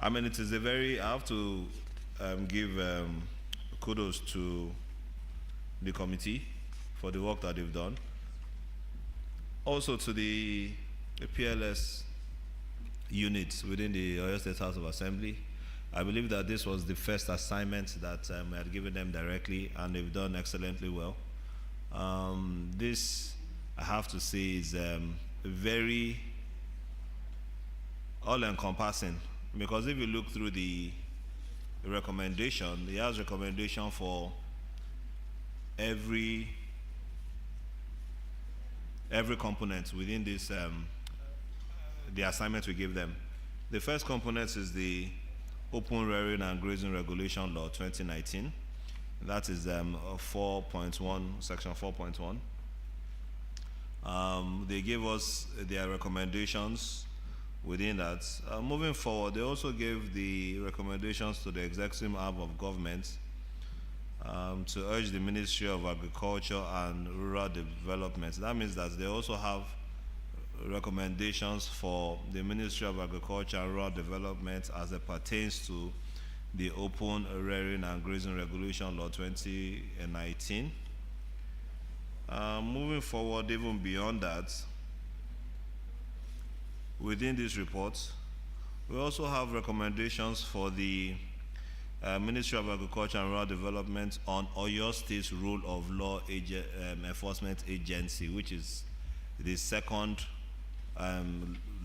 I mean, it is I have to give kudos to the committee for the work that they've done. Also to the PLS units within the Oyo State House of Assembly. I believe that this was the first assignment that I had given them directly, and they've done excellently well. This, I have to say, is very all-encompassing, because if you look through the recommendation, the House recommendation for every component within this, the assignment we give them. The first component is the Open Rearing and Grazing Regulation Law 2019. That is 4.1, section 4.1. They gave us their recommendations within that. Moving forward, they also gave the recommendations to the executive arm of government to urge the Ministry of Agriculture and Rural Development. That means that they also have recommendations for the Ministry of Agriculture and Rural Development as it pertains to the Open Rearing and Grazing Regulation Law 2019. Moving forward, even beyond that, within this report, we also have recommendations for the Ministry of Agriculture and Rural Development on Oyo State's Rule of Law Enforcement Agency, which is the second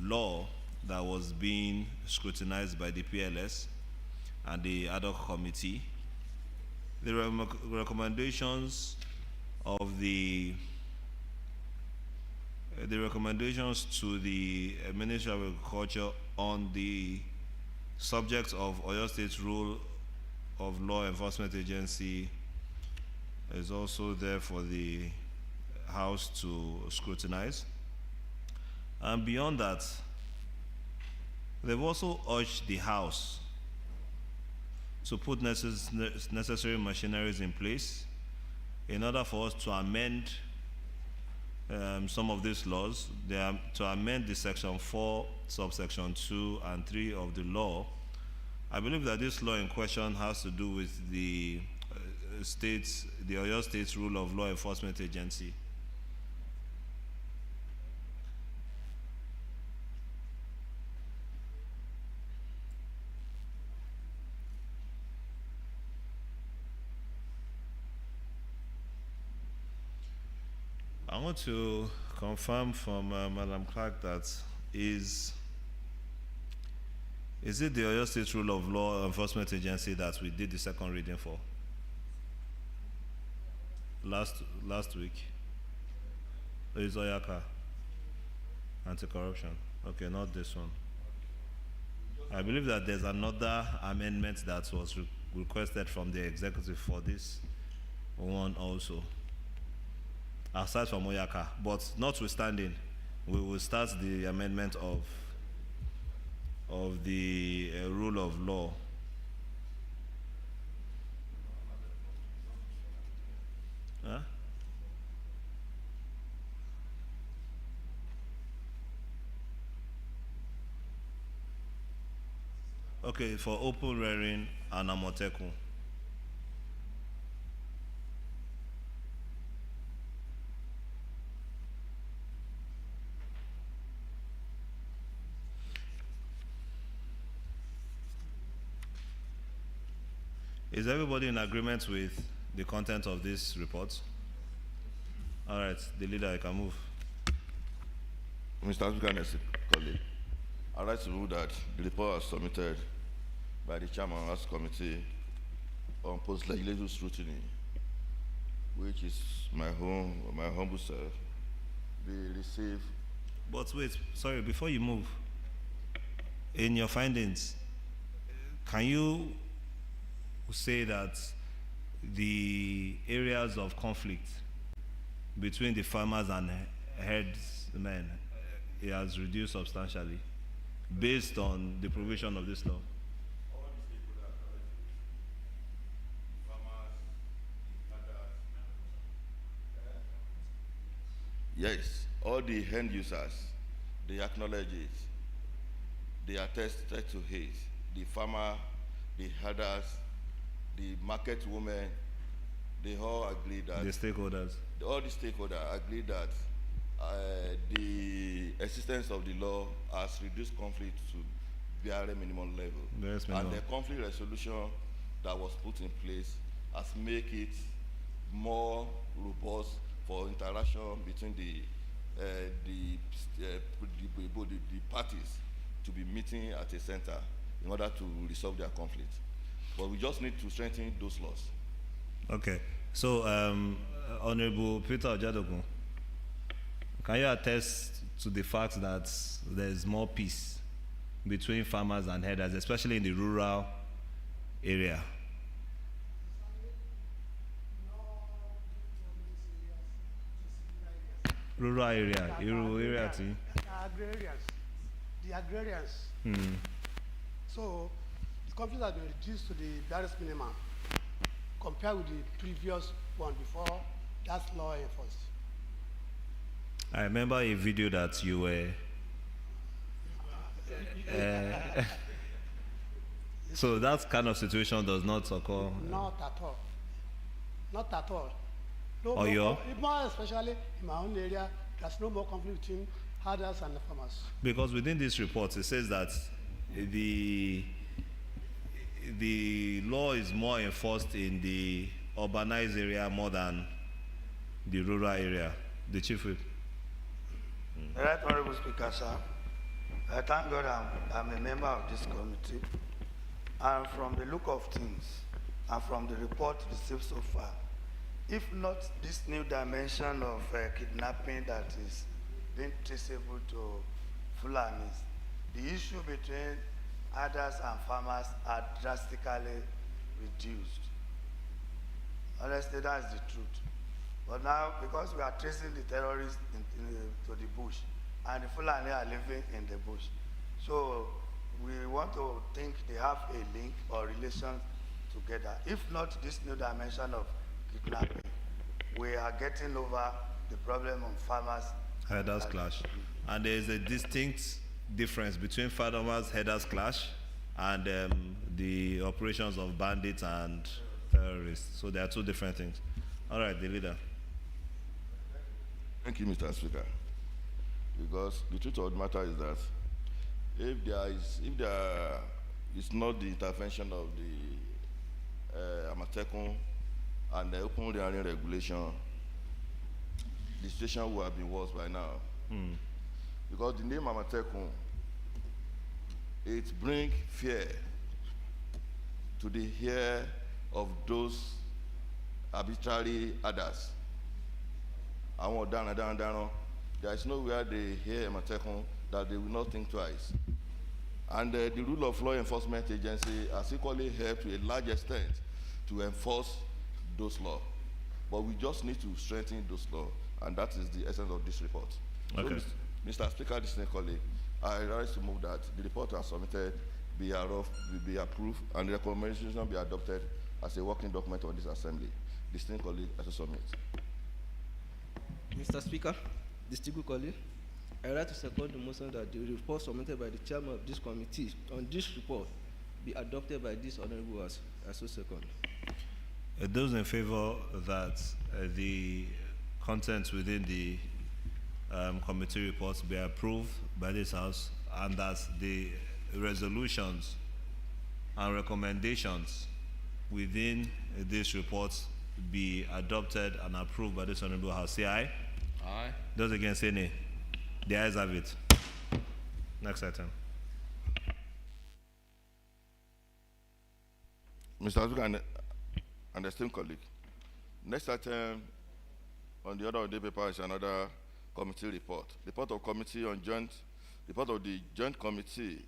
law that was being scrutinized by the PLS and the ad hoc committee. The recommendations of the recommendations to the Ministry of Agriculture on the subject of Oyo State's Rule of Law Enforcement Agency is also there for the House to scrutinize. And beyond that, they've also urged the House to put necessary machineries in place in order for us to amend some of these laws. They are to amend the Section 4, subsection 2 and 3 of the law. I believe that this law in question has to do with the Oyo State's Rule of Law Enforcement Agency. I want to confirm from Madam Clerk that is it the Oyo State Rule of Law Enforcement Agency that we did the second reading for last week? Or is Oyaka anti-corruption? Okay, not this one. I believe that there's another amendment that was requested from the executive for this one also, aside from Oyaka. But notwithstanding, we will start the amendment of the rule of law. Huh? Okay, for open rearing and Amotekun. Is everybody in agreement with the content of this report? All right, the leader, you can move. Mr. Speaker, colleague, I'd like to move that the report as submitted by the Chairman of the Committee on Post-Legislative Scrutiny, which is my humble self, be received. But wait, sorry, before you move, in your findings, can you say that the areas of conflict between the farmers and herdsmen it has reduced substantially based on the provision of this law? Yes, all the end users, they acknowledge it. They attested to it. The farmer, the herders, the market women, they all agree that The stakeholders. all the stakeholders agree that the existence of the law has reduced conflict to bare minimum level. Barest And minimum. the conflict resolution that was put in place has made it more robust for interaction between the parties to be meeting at a center in order to resolve their conflict. But we just need to strengthen those laws. Okay, so Honorable Peter Ojadogun, can you attest to the fact that there's more peace between farmers and herders, especially in the rural area? Rural area, rural area too. The agrarians. So the conflict has been reduced to the barest minimum. compared with the previous one before that law enforced? I remember a video that you were. So that kind of situation does not occur. Not at all. Not at all. No, Oyo? more especially in my own area, there's no more conflict between herders and the farmers. Because within this report, it says that the law is more enforced in the urbanized area more than the rural area. The chief whip. The Right Honorable Speaker, sir, I thank God I'm a member of this committee. And from the look of things, and from the report received so far, if not this new dimension of kidnapping that is being traceable to Fulanis, the issue between herders and farmers are drastically reduced. Honestly, that's the truth. But now, because we are tracing the terrorists to the bush, and the Fulani are living in the bush, so we want to think they have a link or relation together. If not this new dimension of kidnapping, we are getting over the problem of farmers. Herders clash. And there is a distinct difference between farmers herders clash and the operations of bandits and terrorists. So there are two different things. All right, the leader. Thank you, Mr. Speaker. Because the truth of the matter is that if there is not the intervention of the Amatekun and the open hearing regulation, the situation would have been worse by now. Because the name Amatekun, it brings fear to the ear of those arbitrary others. There is nowhere they hear Amatekun that they will not think twice. And the rule of law enforcement agency has equally helped to a large extent to enforce those laws. But we just need to strengthen those laws, and that is the essence of this report. Okay. So, Mr. Speaker, distinguished colleague, I rise to move that the report as submitted will be approved and the recommendation be adopted as a working document of this assembly. Distinguished colleague, I submit. Mr. Speaker, distinguished colleague, I write to second the motion that the report submitted by the chairman of this committee on this report be adopted by this honorable as so second. Those in favor that the contents within the committee reports be approved by this House and that the resolutions and recommendations within this report be adopted and approved by this honorable House, say aye. Aye. Those against, say nay. The ayes have it. Next item. Mr. Speaker and esteemed colleague, next item on the order of the paper is another committee report. Report of the Joint Committee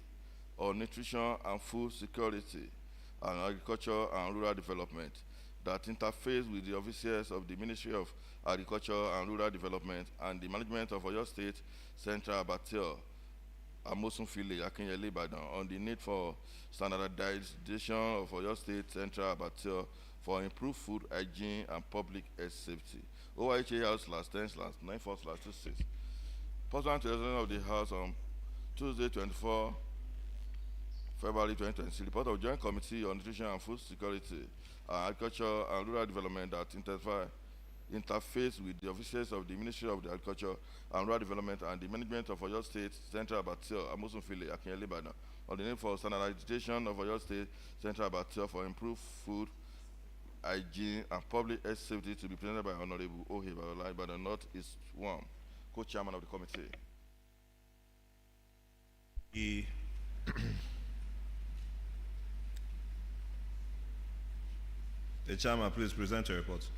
on Nutrition and Food Security and Agriculture and Rural Development that interface with the officers of the Ministry of Agriculture and Rural Development and the management of Oyo State Central Abattoir, Amosunfile, Akinyele, Ibadan, on the need for standardization of Oyo State Central Abattoir for improved food hygiene and public health safety. OIHA House/10/94/26. Pursuant to the resolution of the House on Tuesday, 24 February 2020, report of Joint Committee on Nutrition and Food Security, Agriculture and Rural Development that interface with the officers of the Ministry of the Agriculture and Rural Development and the management of Oyo State Central Abattoir, Amosunfile, Akinyele, Ibadan, on the need for standardization of Oyo State Central Abattoir for improved food hygiene and public health safety to be presented by Honorable Ohe Bayola, Ibadan North East 1, co-chairman of the committee. The chairman, please present your report.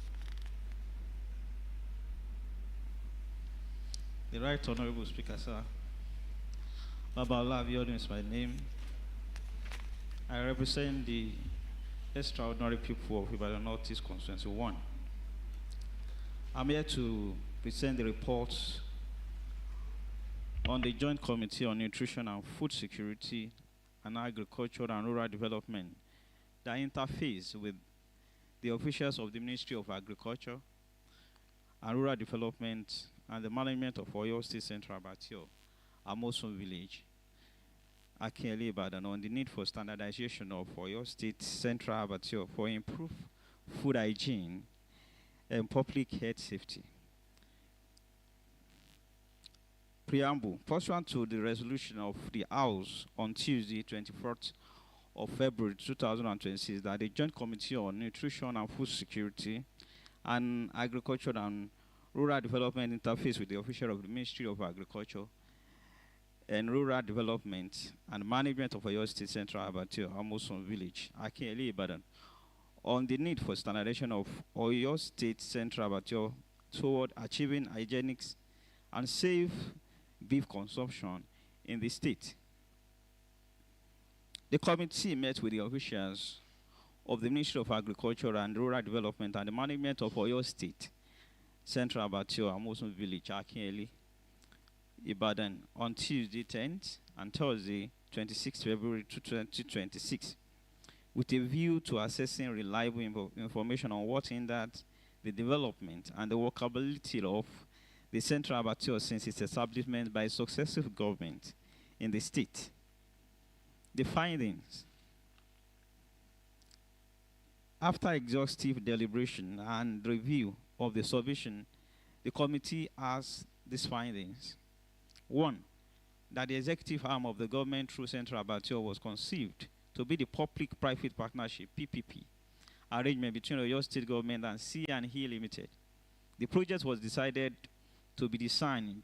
The Right Honorable Speaker, sir. Baba Olaviodun is my name. I represent the extraordinary people of Ibadan North East Constituency 1. I'm here to present the report on the Joint Committee on Nutrition and Food Security and Agriculture and Rural Development that interface with the officials of the Ministry of Agriculture and Rural Development and the management of Oyo State Central Abattoir, Amosun Village, Akinyele, Ibadan, on the need for standardization of Oyo State Central Abattoir for improved food hygiene and public health safety. Preamble. Pursuant to the resolution of the House on Tuesday, 24th of February 2026, that the Joint Committee on Nutrition and Food Security and Agriculture and Rural Development interface with the official of the Ministry of Agriculture and Rural Development and Management of Oyo State Central Abattoir, Amosun Village, Akinyele, Ibadan, on the need for standardization of Oyo State Central Abattoir toward achieving hygienic and safe beef consumption in the state. The committee met with the officials of the Ministry of Agriculture and Rural Development and the management of Oyo State Central Abattoir, Amosun Village, Akinyele, Ibadan, on Tuesday 10th and Thursday 26th February 2026, with a view to assessing reliable information on what hindered the development and the workability of the Central Abattoir since its establishment by successive governments in the state. The findings. After exhaustive deliberation and review of the submission, the committee has these findings. 1. That the executive arm of the government through Central Abattoir was conceived to be the public-private partnership, PPP, arrangement between Oyo State government and C&E Limited. The project was decided to be designed,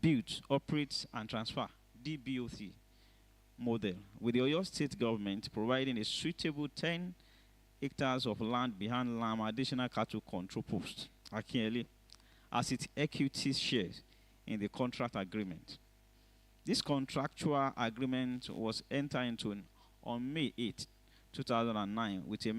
built, operate, and transfer, DBOT model, with the Oyo State government providing a suitable 10 hectares of land behind Lam additional cattle control post, Akinyele, as its equity shares in the contract agreement. This contractual agreement was entered into on May 8, 2009, with a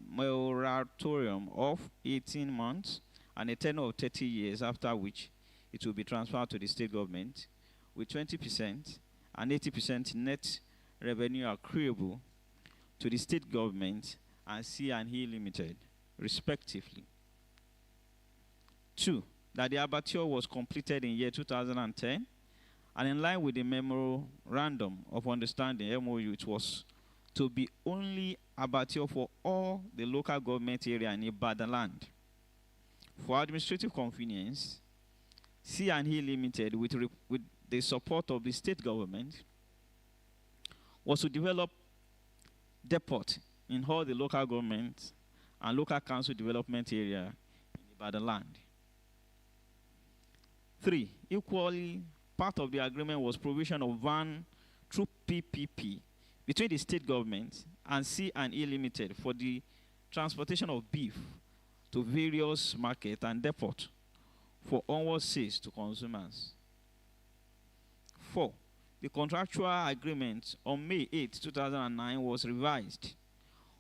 moratorium of 18 months and a tenure of 30 years, after which it will be transferred to the state government with 20% and 80% net revenue accruable to the state government and C&E Limited, respectively. 2. That the abattoir was completed in year 2010, and in line with the Memorandum of Understanding, MOU, it was to be only abattoir for all the local government area in Ibadan land. For administrative convenience, C&E Limited, with the support of the state government, was to develop depot in all the local government and local council development area in Ibadan land. 3. Equally, part of the agreement was provision of van through PPP between the state government and C&E Limited for the transportation of beef to various markets and depots for onward sales to consumers. 4. The contractual agreement on May 8, 2009 was revised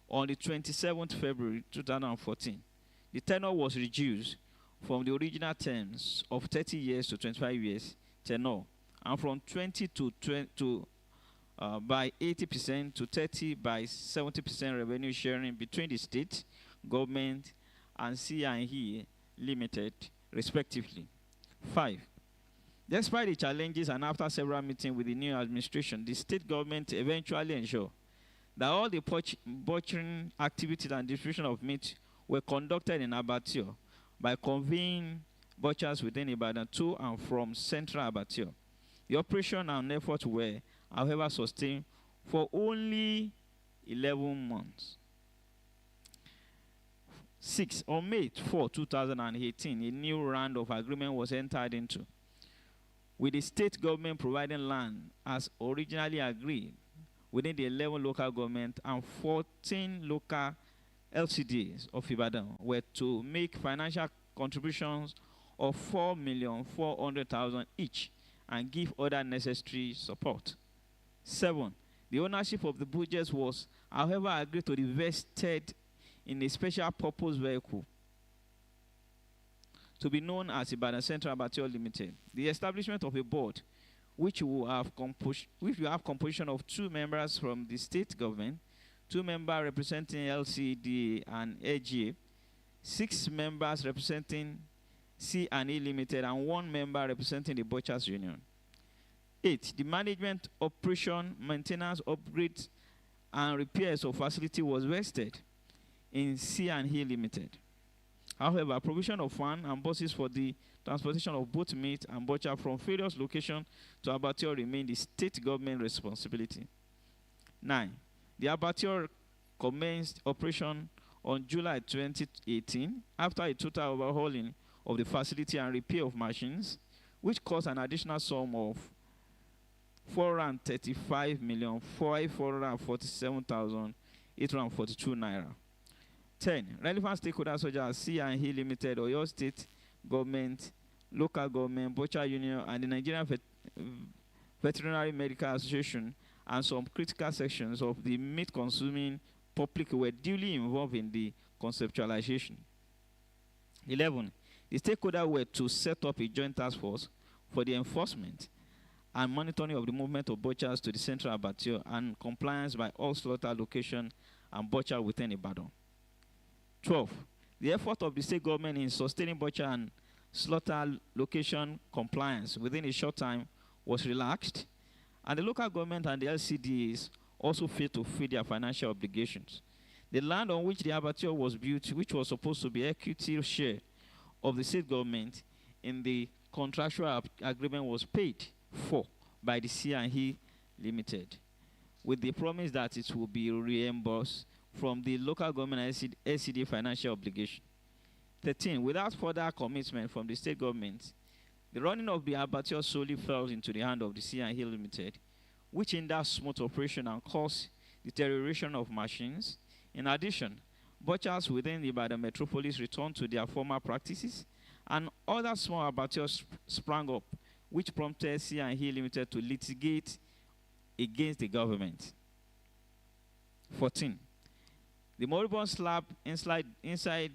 on the 27th February 2014. The tenure was reduced from the original terms of 30 years to 25 years tenure, and from 20 by 80% to 30 by 70% revenue sharing between the state government and C&E Limited, respectively. 5. Despite the challenges and after several meetings with the new administration, the state government eventually ensured that all the butchering activities and distribution of meat were conducted in abattoir by conveying butchers within Ibadan to and from Central Abattoir. The operation and efforts were, however, sustained for only 11 months. 6. On May 4, 2018, a new round of agreement was entered into, with the state government providing land as originally agreed within the 11 local government and 14 local LCDs of Ibadan were to make financial contributions of 4,400,000 each and give other necessary support. 7. The ownership of the budgets was, however, agreed to be vested in a special purpose vehicle to be known as Ibadan Central Abattoir Limited. The establishment of a board, which will have composition of 2 members from the state government, 2 members representing LCD and AGA, 6 members representing C&E Limited, and 1 member representing the Butchers Union. 8. The management, operation, maintenance, upgrades, and repairs of facility was vested in C&E Limited. However, provision of van and buses for the transportation of both meat and butcher from various locations to abattoir remained the state government responsibility. 9. The abattoir commenced operation on July 2018 after a total overhauling of the facility and repair of machines, which cost an additional sum of 435,447,842 naira. 10. Relevant stakeholders such as C&E Limited, Oyo State Government, Local Government, Butcher Union, and the Nigerian Veterinary Medical Association, and some critical sections of the meat-consuming public were duly involved in the conceptualization. 11. The stakeholders were to set up a joint task force for the enforcement and monitoring of the movement of butchers to the central abattoir and compliance by all slaughter locations and butcher within Ibadan. 12. The effort of the state government in sustaining butcher and slaughter location compliance within a short time was relaxed, and the local government and the LCDs also failed to feed their financial obligations. The land on which the abattoir was built, which was supposed to be equity share of the state government in the contractual agreement, was paid for by the C&E Limited, with the promise that it will be reimbursed from the local government LCD financial obligation. 13. Without further commitment from the state government, the running of the abattoir solely fell into the hand of the C&E Limited, which hindered smooth operation and caused deterioration of machines. In addition, butchers within the Ibadan metropolis returned to their former practices, and other small abattoirs sprang up, which prompted C&E Limited to litigate against the government. 14. The moribund slab inside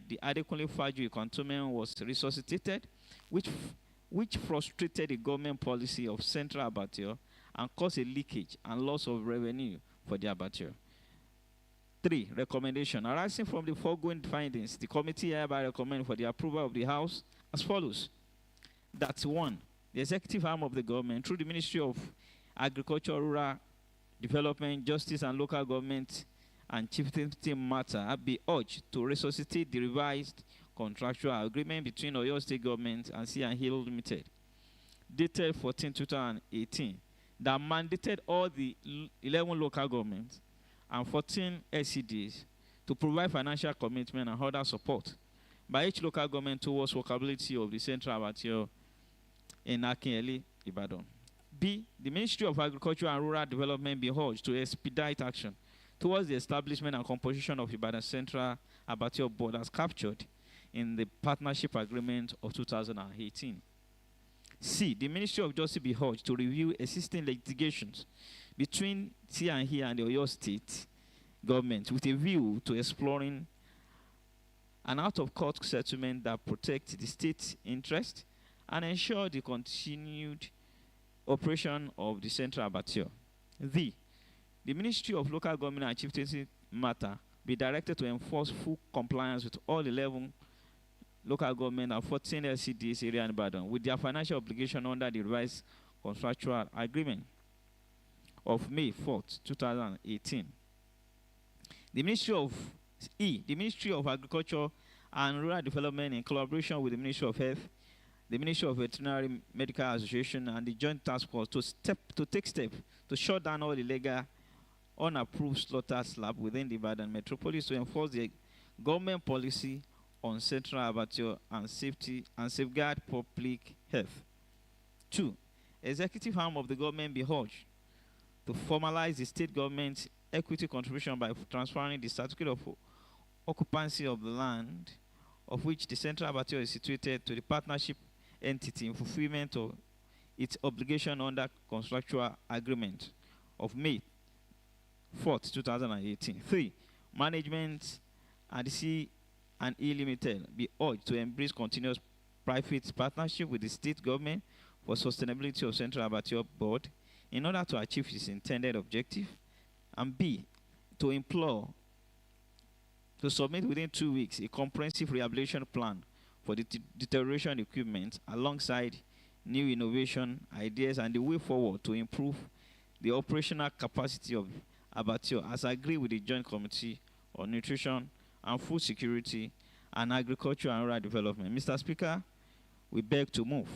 the adequately fragile cantonment was resuscitated, which frustrated the government policy of central abattoir and caused a leakage and loss of revenue for the abattoir. 3. Recommendation. Arising from the foregoing findings, the committee hereby recommends for the approval of the House as follows: that 1. The executive arm of the government, through the Ministry of Agriculture, Rural Development, Justice, and Local Government and Chieftaincy Matter, be urged to resuscitate the revised contractual agreement between Oyo State Government and C&E Limited, dated 14/2018, that mandated all the 11 local governments and 14 LCDs to provide financial commitment and other support by each local government towards workability of the central abattoir in Akinyele, Ibadan. B. The Ministry of Agriculture and Rural Development be urged to expedite action towards the establishment and composition of Ibadan Central Abattoir Board as captured in the Partnership Agreement of 2018. C. The Ministry of Justice be urged to review existing litigations between C&E and the Oyo State Government with a view to exploring an out-of-court settlement that protects the state's interest and ensure the continued operation of the central abattoir. D. The Ministry of Local Government and Chieftaincy Matter be directed to enforce full compliance with all 11 local government and 14 LCDs area in Ibadan with their financial obligation under the revised contractual agreement of May 4th, 2018. The Ministry of Agriculture and Rural Development, in collaboration with the Ministry of Health, the Ministry of Veterinary Medical Association, and the Joint Task Force to take steps to shut down all illegal, unapproved slaughter slab within the Ibadan metropolis to enforce the government policy on central abattoir and safety and safeguard public health. 2. Executive arm of the government be urged to formalize the state government's equity contribution by transferring the certificate of occupancy of the land of which the central abattoir is situated to the partnership entity in fulfillment of its obligation under contractual agreement of May 4th, 2018. 3. Management and the C&E Limited be urged to embrace continuous private partnership with the state government for sustainability of Central Abattoir Board in order to achieve its intended objective. And B. to implore to submit within 2 weeks a comprehensive rehabilitation plan for the deterioration equipment alongside new innovation ideas and the way forward to improve the operational capacity of abattoir as agreed with the Joint Committee on Nutrition and Food Security and Agriculture and Rural Development. Mr. Speaker, we beg to move.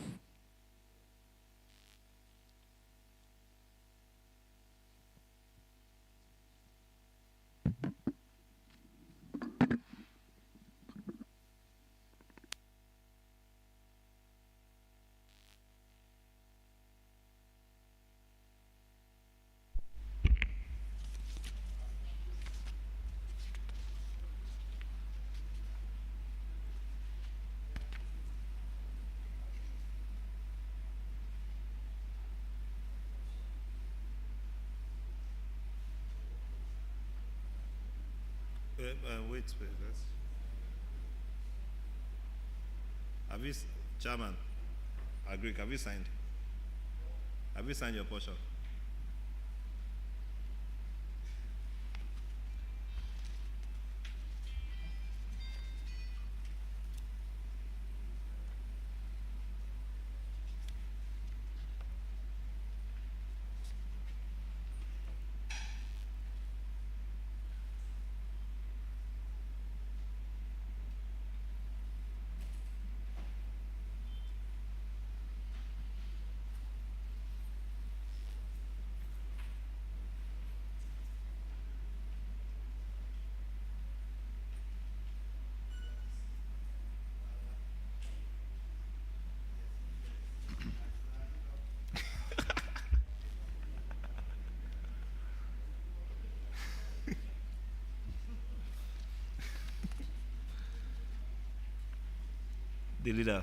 Wait, let's. Have you, Chairman? Agree. Have you signed? Have you signed your portion? The leader.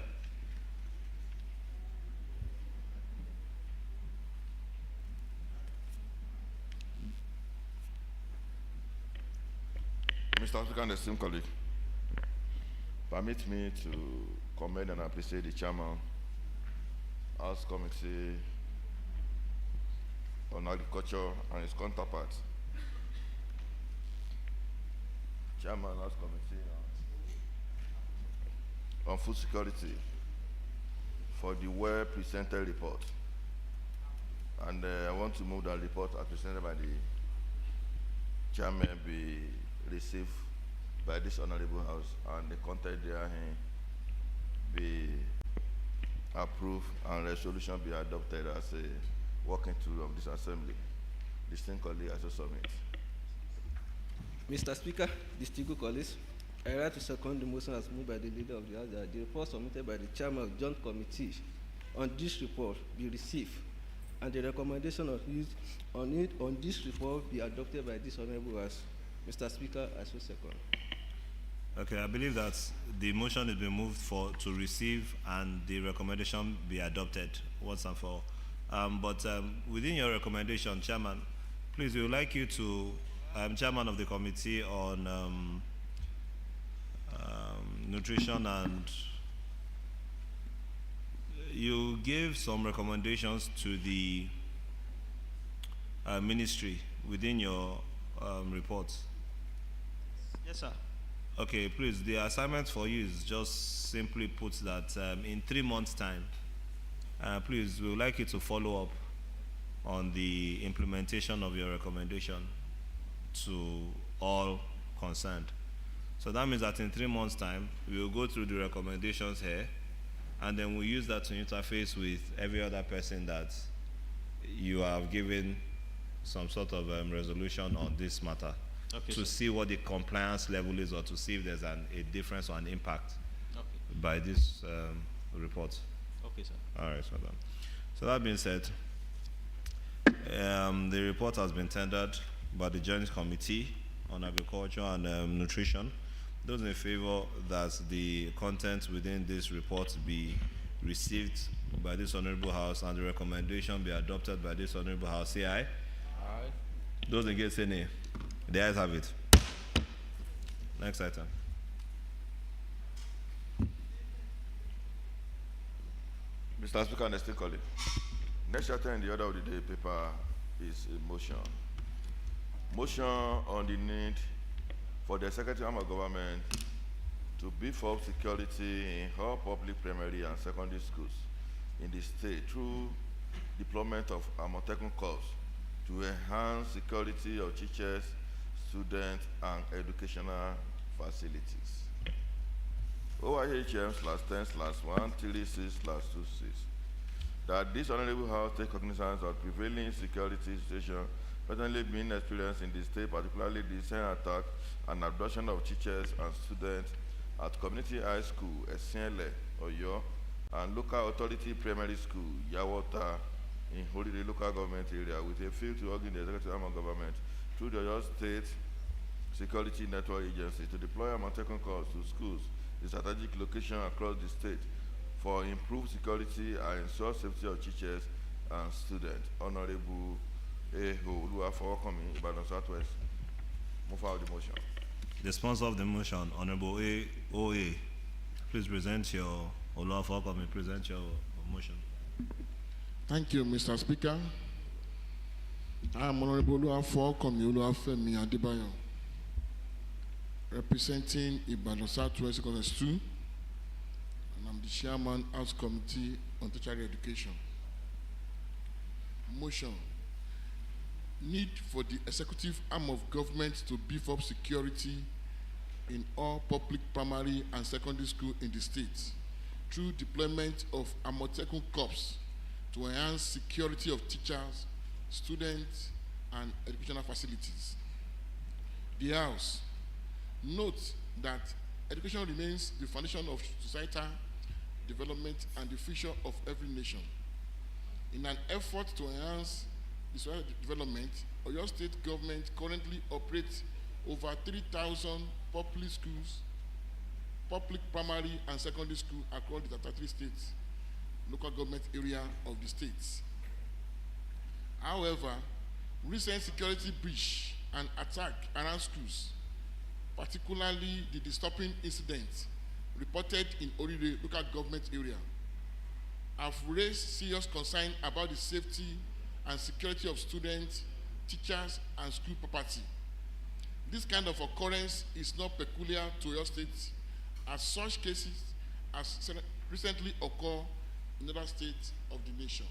Mr. Speaker and esteemed colleague, permit me to commend and appreciate the chairman, House Committee on Agriculture and his counterpart, Chairman, House Committee on Food Security, for the well-presented report. And I want to move that report as presented by the chairman be received by this honorable house, and the content therein be approved and resolution be adopted as a working tool of this assembly. Distinguished colleague, I so submit. Mr. Speaker, distinguished colleagues, I write to second the motion as moved by the leader of the House that the report submitted by the chairman of the Joint Committee on this report be received, and the recommendation of it on this report be adopted by this honorable House. Mr. Speaker, I so second. Okay, I believe that the motion has been moved to receive and the recommendation be adopted once and for all. But within your recommendation, Chairman, please, we would like you to, Chairman of the Committee on Nutrition, and you gave some recommendations to the ministry within your report. Yes, sir. Okay, please, the assignment for you is just simply put that in 3 months' time, please, we would like you to follow up on the implementation of your recommendation to all concerned. So that means that in 3 months' time, we will go through the recommendations here, and then we'll use that to interface with every other person that you have given some sort of resolution on this matter, Okay, to sir. see what the compliance level is, or to see if there's a difference or an impact Okay. by this report. Okay, sir. All right, so done. So that being said, the report has been tendered by the Joint Committee on Agriculture and Nutrition. Those in favor that the content within this report be received by this honorable house and the recommendation be adopted by this honorable house, say aye. Aye. Those against, say nay. The ayes have it. Next item. Mr. Speaker and esteemed colleague, next item in the order of the day paper is a motion Motion on the need for the Secretary of Government to beef up security in all public primary and secondary schools in the state through deployment of Amotekun Corps to enhance security of teachers, students, and educational facilities. OIHM/10/136/26 that this Honorable House take cognizance of prevailing security situation presently being experienced in the state, particularly the recent attack and abduction of teachers and students at Community High School, Esienle, Oyo, and Local Authority Primary School, Yawota, in Holiday Local Government Area, with a field to organize the executive arm of government through the Oyo State Security Network Agency to deploy Amotekun Corps to schools in strategic location across the state for improved security and ensure safety of teachers and students. Honorable Eho Oluwafowokanmi, Ibadan Southwest. Move out the motion. The sponsor of the motion, Honorable OA, please present your Oluwafowokanmi, present your motion. Thank you, Mr. Speaker. I am Honorable Oluwafowokanmi Oluwafemi Adebayo, representing Ibadan Southwest Congress 2, and I'm the Chairman House Committee on Tertiary Education. Motion. Need for the executive arm of government to beef up security in all public primary and secondary schools in the state through deployment of Amotekun Corps to enhance security of teachers, students, and educational facilities. The House note that education remains the foundation of societal development and the future of every nation. In an effort to enhance the social development, Oyo State government currently operates over 3,000 public schools, public primary and secondary schools across the 33 states, local government area of the states. However, recent security breach and attack around schools, particularly the disturbing incidents reported in Orire local government area, have raised serious concern about the safety and security of students, teachers, and school property. This kind of occurrence is not peculiar to your state, as such cases has recently occurred in other states of the nation.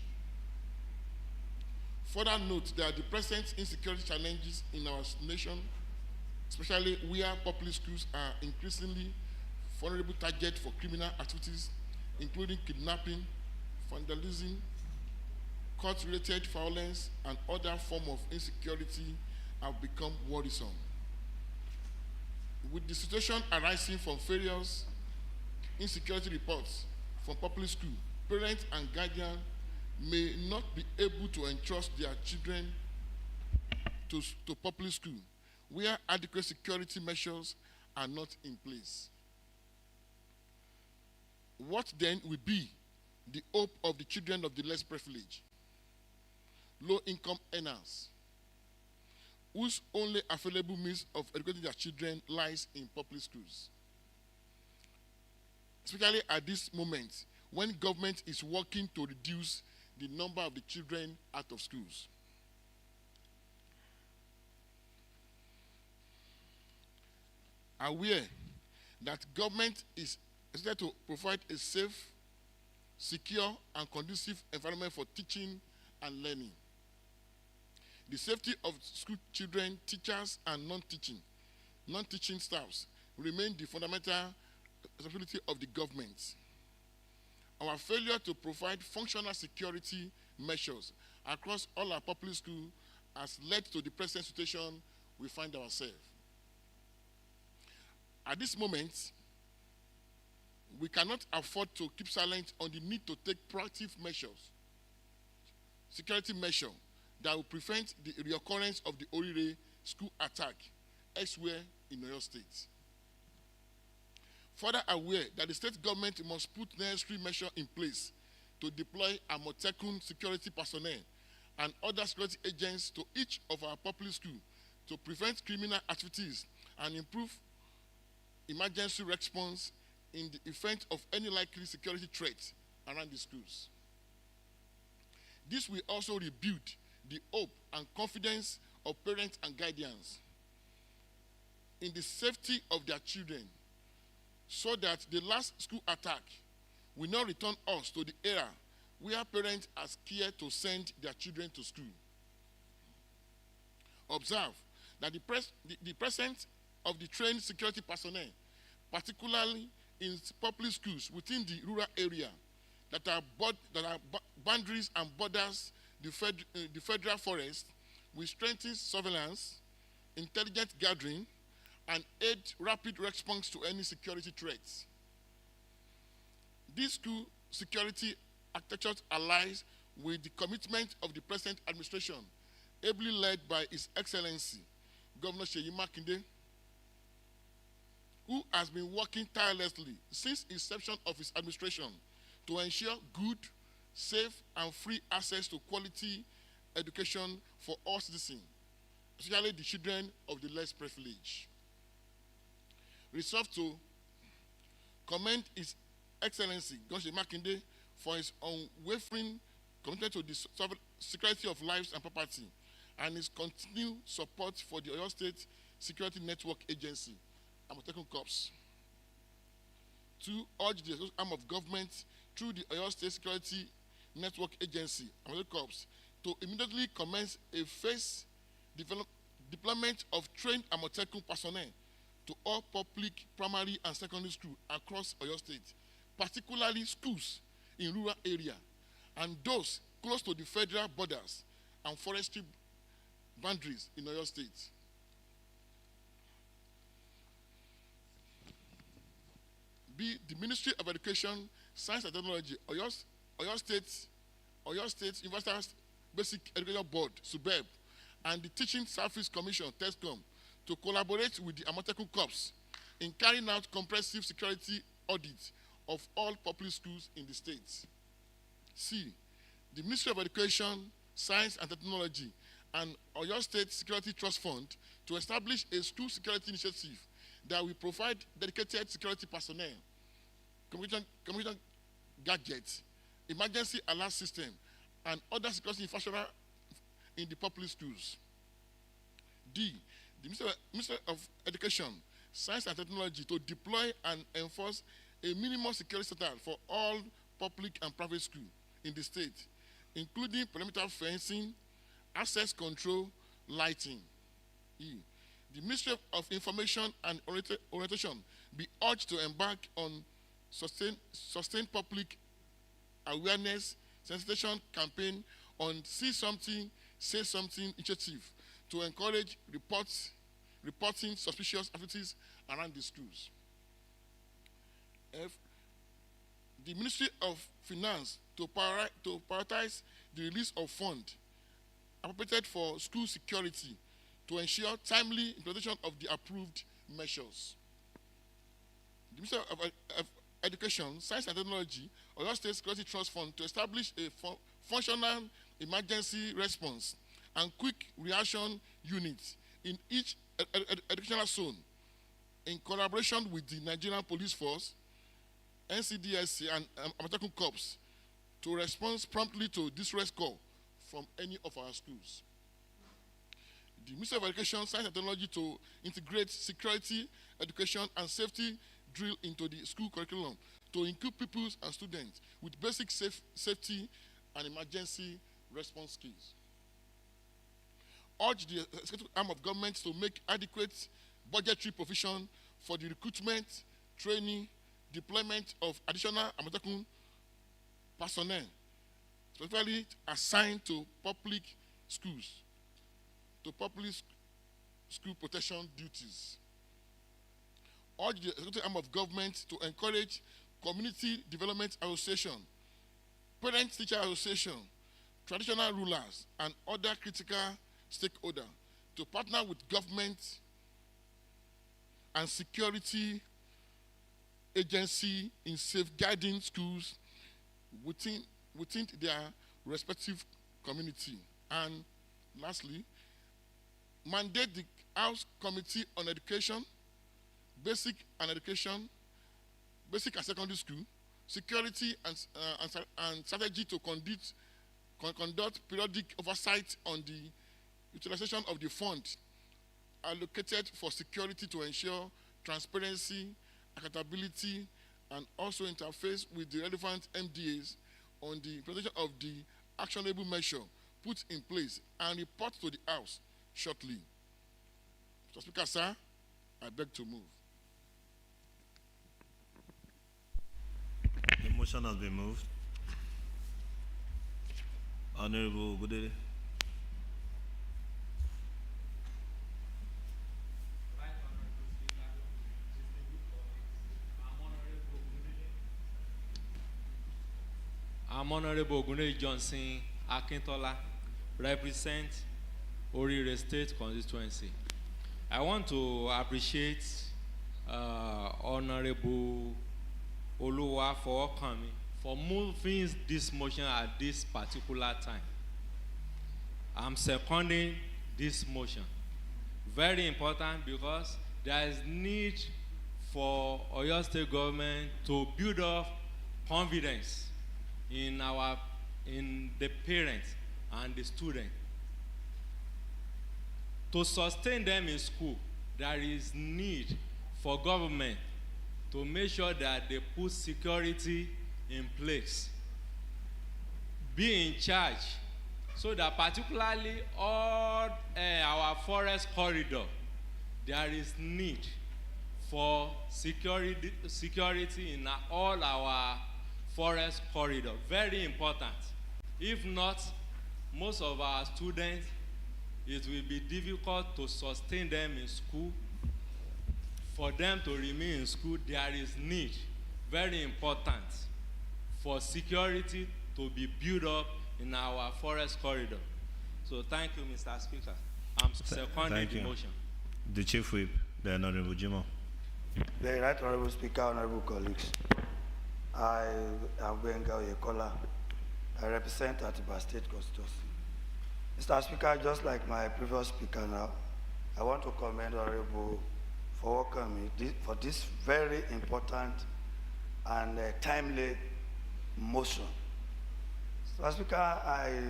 Further note that the present insecurity challenges in our nation, especially where public schools are increasingly vulnerable targets for criminal activities, including kidnapping, vandalism, court-related violence, and other forms of insecurity, have become worrisome. With the situation arising from various insecurity reports from public school, parents and guardians may not be able to entrust their children to public school, where adequate security measures are not in place. What then will be the hope of the children of the less privileged, low-income earners, whose only available means of educating their children lies in public schools? Especially at this moment, when government is working to reduce the number of the children out of schools. Aware that government is expected to provide a safe, secure, and conducive environment for teaching and learning. The safety of school children, teachers, and non-teaching staffs remain the fundamental responsibility of the government. Our failure to provide functional security measures across all our public schools has led to the present situation we find ourselves. At this moment, we cannot afford to keep silent on the need to take proactive measures, security measures, that will prevent the reoccurrence of the Orire school attack elsewhere in Oyo State. Further aware that the state government must put necessary measures in place to deploy Amotekun security personnel and other security agents to each of our public schools to prevent criminal activities and improve emergency response in the event of any likely security threat around the schools. This will also rebuild the hope and confidence of parents and guardians in the safety of their children, so that the last school attack will not return us to the era where parents are scared to send their children to school. Observe that the presence of the trained security personnel, particularly in public schools within the rural area that are boundaries and borders the federal forest, will strengthen surveillance, intelligent gathering, and aid rapid response to any security threats. This school security architecture aligns with the commitment of the present administration, ably led by His Excellency Governor Seyi Makinde, who has been working tirelessly since inception of his administration to ensure good, safe, and free access to quality education for all citizens, especially the children of the less privileged. Resolved to commend His Excellency Governor Seyi Makinde for his unwavering commitment to the security of lives and property, and his continued support for the Oyo State Security Network Agency, Amotekun Corps. To urge the arm of government through the Oyo State Security Network Agency, Amotekun Corps, to immediately commence a phased deployment of trained Amotekun personnel to all public primary and secondary schools across Oyo State, particularly schools in rural area and those close to the federal borders and forestry boundaries in Oyo State. B. The Ministry of Education, Science and Technology, Oyo State University Basic Education Board, SUBEB, and the Teaching Service Commission, TESCOM, to collaborate with the Amotekun Corps in carrying out comprehensive security audits of all public schools in the state. C. The Ministry of Education, Science and Technology, and Oyo State Security Trust Fund to establish a school security initiative that will provide dedicated security personnel, communication gadgets, emergency alert system, and other security infrastructure in the public schools. D. The Ministry of Education, Science and Technology to deploy and enforce a minimum security standard for all public and private schools in the state, including perimeter fencing, access control, lighting. E. The Ministry of Information and Orientation be urged to embark on sustained public awareness sensitization campaign on See Something, Say Something initiative to encourage reporting suspicious activities around the schools. F. The Ministry of Finance to prioritize the release of funds appropriated for school security to ensure timely implementation of the approved measures. The Ministry of Education, Science and Technology, Oyo State Security Trust Fund to establish a functional emergency response and quick reaction unit in each educational zone in collaboration with the Nigerian Police Force, NCDSC, and Amotekun Corps to respond promptly to distress call from any of our schools. The Ministry of Education, Science and Technology to integrate security, education, and safety drill into the school curriculum to equip pupils and students with basic safety and emergency response skills. Urge the executive arm of government to make adequate budgetary provision for the recruitment, training, deployment of additional Amotekun personnel, specifically assigned to public schools, to public school protection duties. Urge the executive arm of government to encourage community development association, parent-teacher association, traditional rulers, and other critical stakeholders to partner with government and security agency in safeguarding schools within their respective community. And lastly, mandate the House Committee on Education, Basic and Secondary School, Security and Strategy to conduct periodic oversight on the utilization of the fund allocated for security to ensure transparency, accountability, and also interface with the relevant MDAs on the implementation of the actionable measure put in place and report to the House shortly. Mr. Speaker, sir, I beg to move. The motion has been moved. Honorable Godede. I'm Honorable Ogunde Johnson Akintola, represent Orire State Constituency. I want to appreciate Honorable Oluwa for coming, for moving this motion at this particular time. I'm seconding this motion. Very important because there is need for Oyo State government to build up confidence in the parents and the students. To sustain them in school, there is need for government to make sure that they put security in place, be in charge, so that particularly all our forest corridor, there is need for security in all our forest corridor. Very important. If not, most of our students, it will be difficult to sustain them in school. For them to remain in school, there is need, very important, for security to be built up in our forest corridor. So thank you, Mr. Speaker. I'm seconding the motion. The Chief Whip, the Honorable Jimo. The Right Honorable Speaker, honorable colleagues. I am Benga Oyekola. I represent Atiba State Constituency. Mr. Speaker, just like my previous speaker now, I want to commend Honorable for welcoming me for this very important and timely motion. Mr. Speaker, I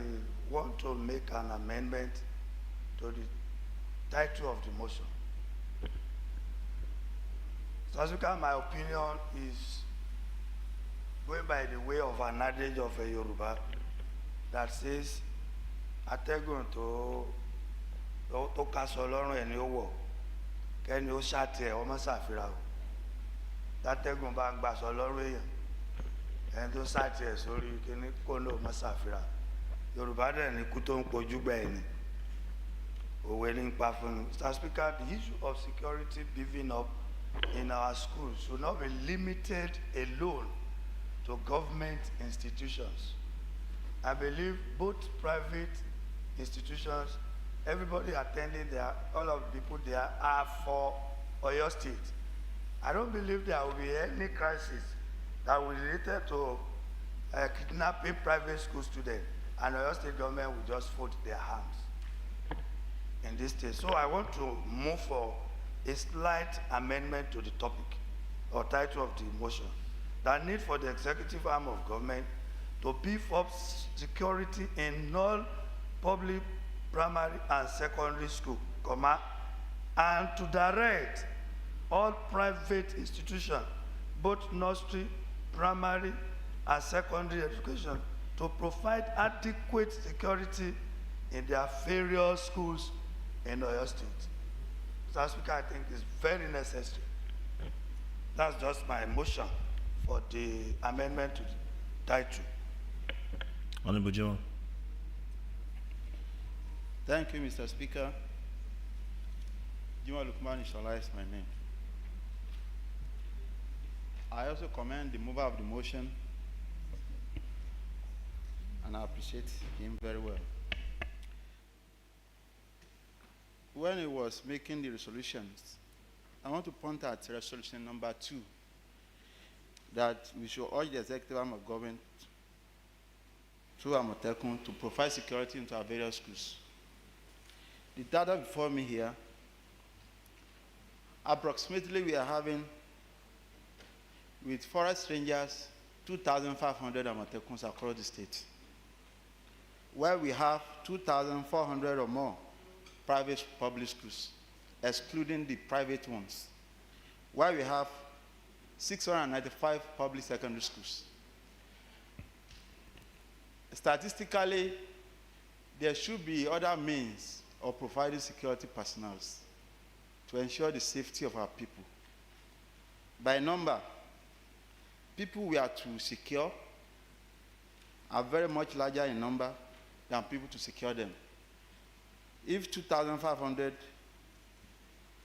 want to make an amendment to the title of the motion. Mr. Speaker, my opinion is going by the way of an adage of a Yoruba that says, "Atẹ́gùn tó kaṣọ lọ́rùn ẹni ó wọ̀, kẹ́ni ó ṣàtì ẹ̀ ọmọ ṣàfihàn o. Tátẹ́gùn bá ń gbaṣọ lọ́rùn èèyàn, ẹni tó ṣàtì ẹ̀ sórí kíní kó ní ọmọ ṣàfihàn. Yorùbá dẹ̀ ní kú tó ń pojú gbẹ̀ ẹni. Òwe ní pa fún mi. Mr. Speaker, the issue of security beefing up in our schools should not be limited alone to government institutions. I believe both private institutions, everybody attending there, all of the people there are for Oyo State. I don't believe there will be any crisis that will be related to kidnapping private school students, and Oyo State government will just fold their hands in this state. So I want to move for a slight amendment to the topic or title of the motion. The need for the executive arm of government to beef up security in all public primary and secondary school, and to direct all private institutions, both nursery, primary, and secondary education, to provide adequate security in their various schools in Oyo State. Mr. Speaker, I think it's very necessary. That's just my motion for the amendment to the title. Honorable Jimo. Thank you, Mr. Speaker. Jimo Lukman Ishola is my name. I also commend the mover of the motion, and I appreciate him very well. When he was making the resolutions, I want to point out resolution number 2, that we should urge the executive arm of government through Amotekun to provide security into our various schools. The data before me here, approximately we are having, with forest rangers, 2,500 Amotekuns across the state, where we have 2,400 or more private public schools, excluding the private ones, while we have 695 public secondary schools. Statistically, there should be other means of providing security personnel to ensure the safety of our people. By number, people we are to secure are very much larger in number than people to secure them. If 2,500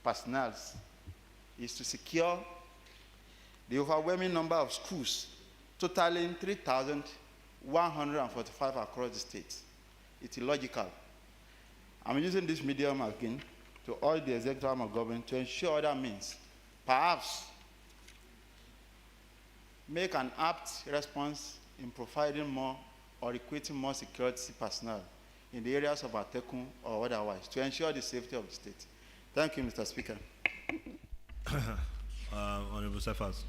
personnel is to secure the overwhelming number of schools, totaling 3,145 across the state, it's illogical. I'm using this medium again to urge the executive arm of government to ensure other means, perhaps make an apt response in providing more or equating more security personnel in the areas of Atekun or otherwise to ensure the safety of the state. Thank you, Mr. Speaker. Honorable Cephas.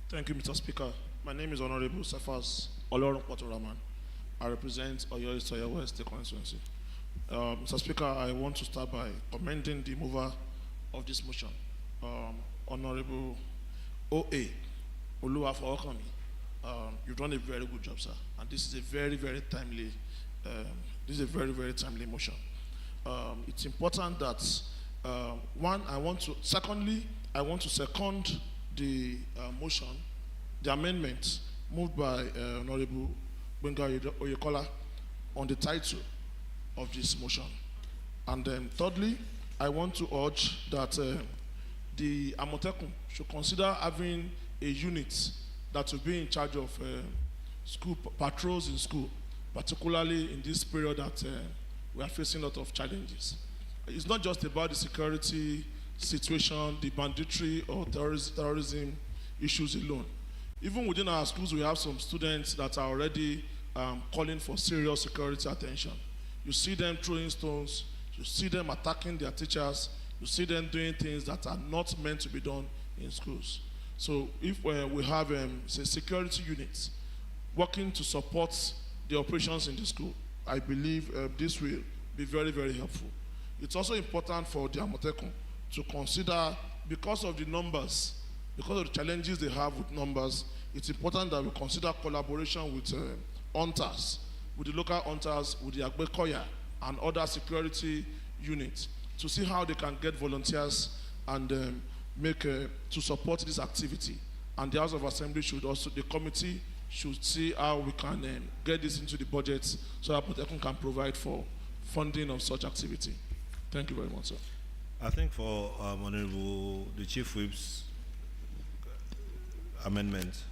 Thank you, Mr. Speaker. My name is Honorable Cephas Olorun Potoraman. I represent Oyo East Oyo West State Constituency. Mr. Speaker, I want to start by commending the mover of this motion, Honorable O.A. Oluwafookami. You've done a very good job, sir. And this is a very, very timely, motion. It's important that, secondly, I want to second the motion, the amendment moved by Honorable Benga Oyekola on the title of this motion. And then thirdly, I want to urge that the Amotekun should consider having a unit that will be in charge of school patrols in school, particularly in this period that we are facing a lot of challenges. It's not just about the security situation, the banditry or terrorism issues alone. Even within our schools, we have some students that are already calling for serious security attention. You see them throwing stones, you see them attacking their teachers, you see them doing things that are not meant to be done in schools. So if we have say security units working to support the operations in the school, I believe this will be very, very helpful. It's also important for the Amotekun to consider, because of the numbers, because of the challenges they have with numbers, it's important that we consider collaboration with hunters, with the local hunters, with the Agbekoya and other security units to see how they can get volunteers and to support this activity. And the House of Assembly should also, the committee should see how we can get this into the budget so that Amotekun can provide for funding of such activity. Thank you very much, sir. I think for Honorable the Chief Whip's amendment,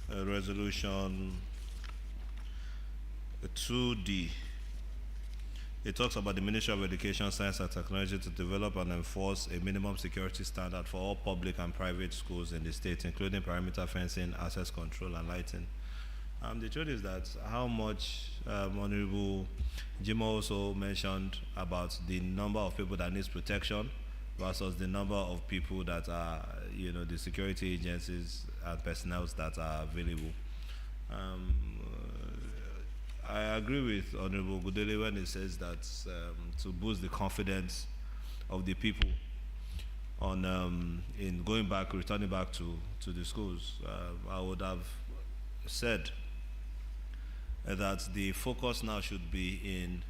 resolution 2D, it talks about the Ministry of Education, Science and Technology to develop and enforce a minimum security standard for all public and private schools in the state, including perimeter fencing, access control, and lighting. The truth is that how much Honorable Jim also mentioned about the number of people that needs protection versus the number of people that are, the security agencies and personnel that are available. I agree with Honorable Gudele when he says that to boost the confidence of the people on in returning back to the schools, I would have said that the focus now should be in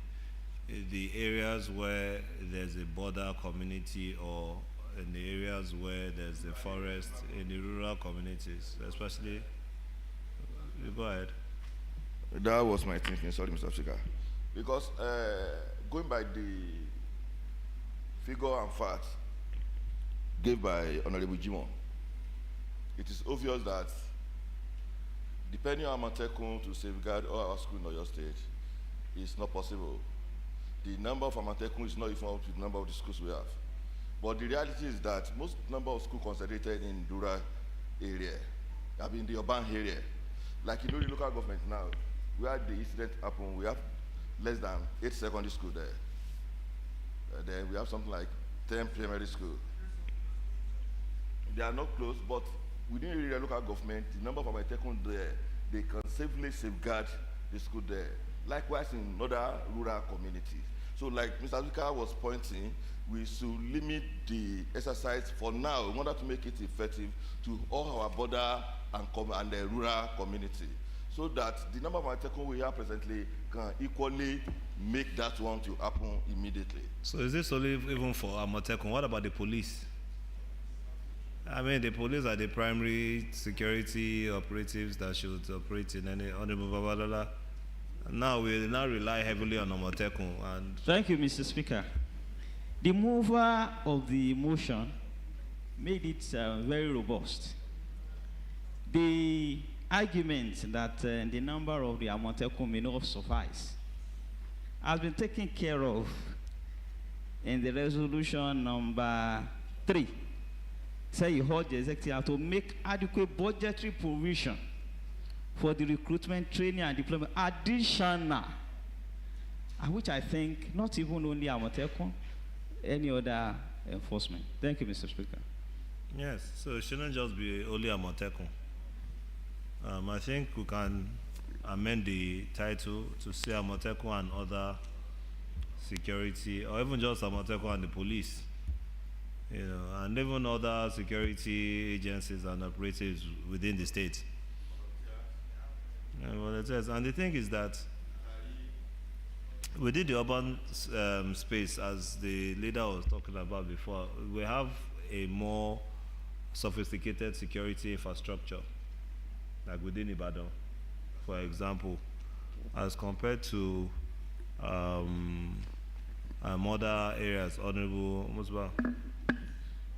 the areas where there's a border community or in the areas where there's a forest, in the rural communities, especially. You go ahead. That was my thinking, sorry, Mr. Speaker. Because going by the figure and facts given by Honorable Jimon, it is obvious that depending on Amotekun to safeguard all our schools in Oyo State, it's not possible. The number of Amotekun is not even up to the number of the schools we have. But the reality is that most number of schools concentrated in rural area, in the urban area. Like the local government now, where the incident happened, we have less than 8 secondary schools there. Then we have something like 10 primary schools. They are not close, but within the local government, the number of Amotekun there, they can safely safeguard the school there. Likewise in other rural communities. So like Mr. Speaker was pointing, we should limit the exercise for now in order to make it effective to all our border and the rural community, so that the number of Amatekun we have presently can equally make that one to happen immediately. So is this only even for Amatekun? What about the police? I mean, the police are the primary security operatives that should operate in any Honorable Babalola. Now we now rely heavily on Amatekun. And thank you, Mr. Speaker. The mover of the motion made it very robust. The argument that the number of the Amatekun may not suffice has been taken care of in the resolution number 3. Say you hold the executive to make adequate budgetary provision for the recruitment, training, and deployment additional, which I think not even only Amatekun, any other enforcement. Thank you, Mr. Speaker. yes, so it shouldn't just be only Amatekun. I think we can amend the title to say Amatekun and other security, or even just Amatekun and the police, you know, and even other security agencies and operatives within the state. And volunteers. And the thing is that within the urban space, as the leader was talking about before, we have a more sophisticated security infrastructure, like within Ibadan, for example, as compared to other areas. Honorable Musba.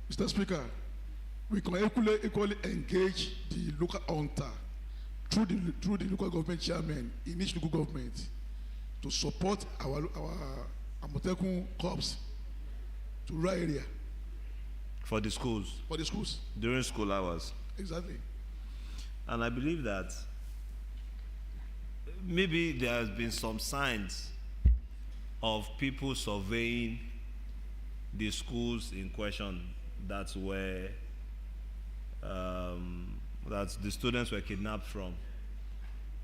Mr. Speaker, we can equally engage the local hunter through the local government chairman in each local government to support our Amatekun corps to rural area. For the schools. For the schools. During school hours. Exactly. And I believe that maybe there has been some signs of people surveying the schools in question that were that the students were kidnapped from.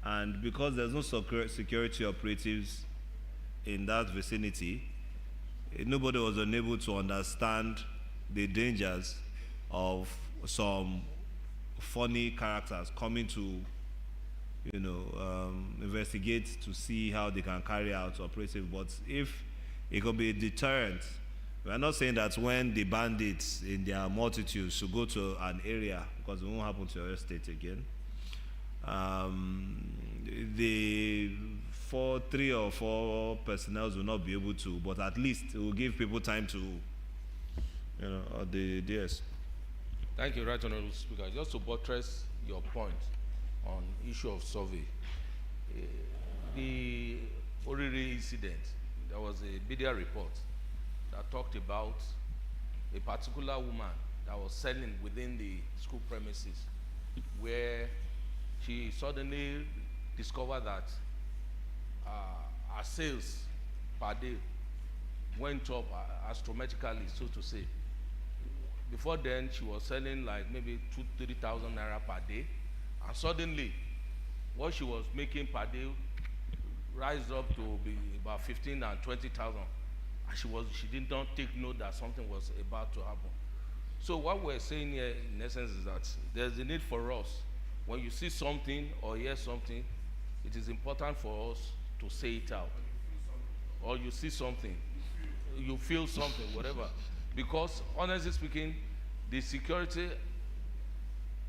And because there's no security operatives in that vicinity, nobody was unable to understand the dangers of some funny characters coming to, you know, investigate to see how they can carry out operative. But if it could be a deterrent, we are not saying that when the bandits in their multitudes should go to an area, because it won't happen to your state again, the 3 or 4 personnel will not be able to, but at least it will give people time to, you know, the DS. Thank you, Right Honorable Speaker. Just to buttress your point on issue of survey, the Oriri incident, there was a media report that talked about a particular woman that was selling within the school premises, where she suddenly discovered that her sales per day went up astronomically, so to say. Before then, she was selling like maybe 2,000-3,000 naira per day, and suddenly, what she was making per day rise up to be about 15,000 and 20,000. And she did not take note that something was about to happen. So what we're saying here, in essence, is that there's a need for us, when you see something or hear something, it is important for us to say it out. Or you see something, you feel something, whatever. Because honestly speaking, the security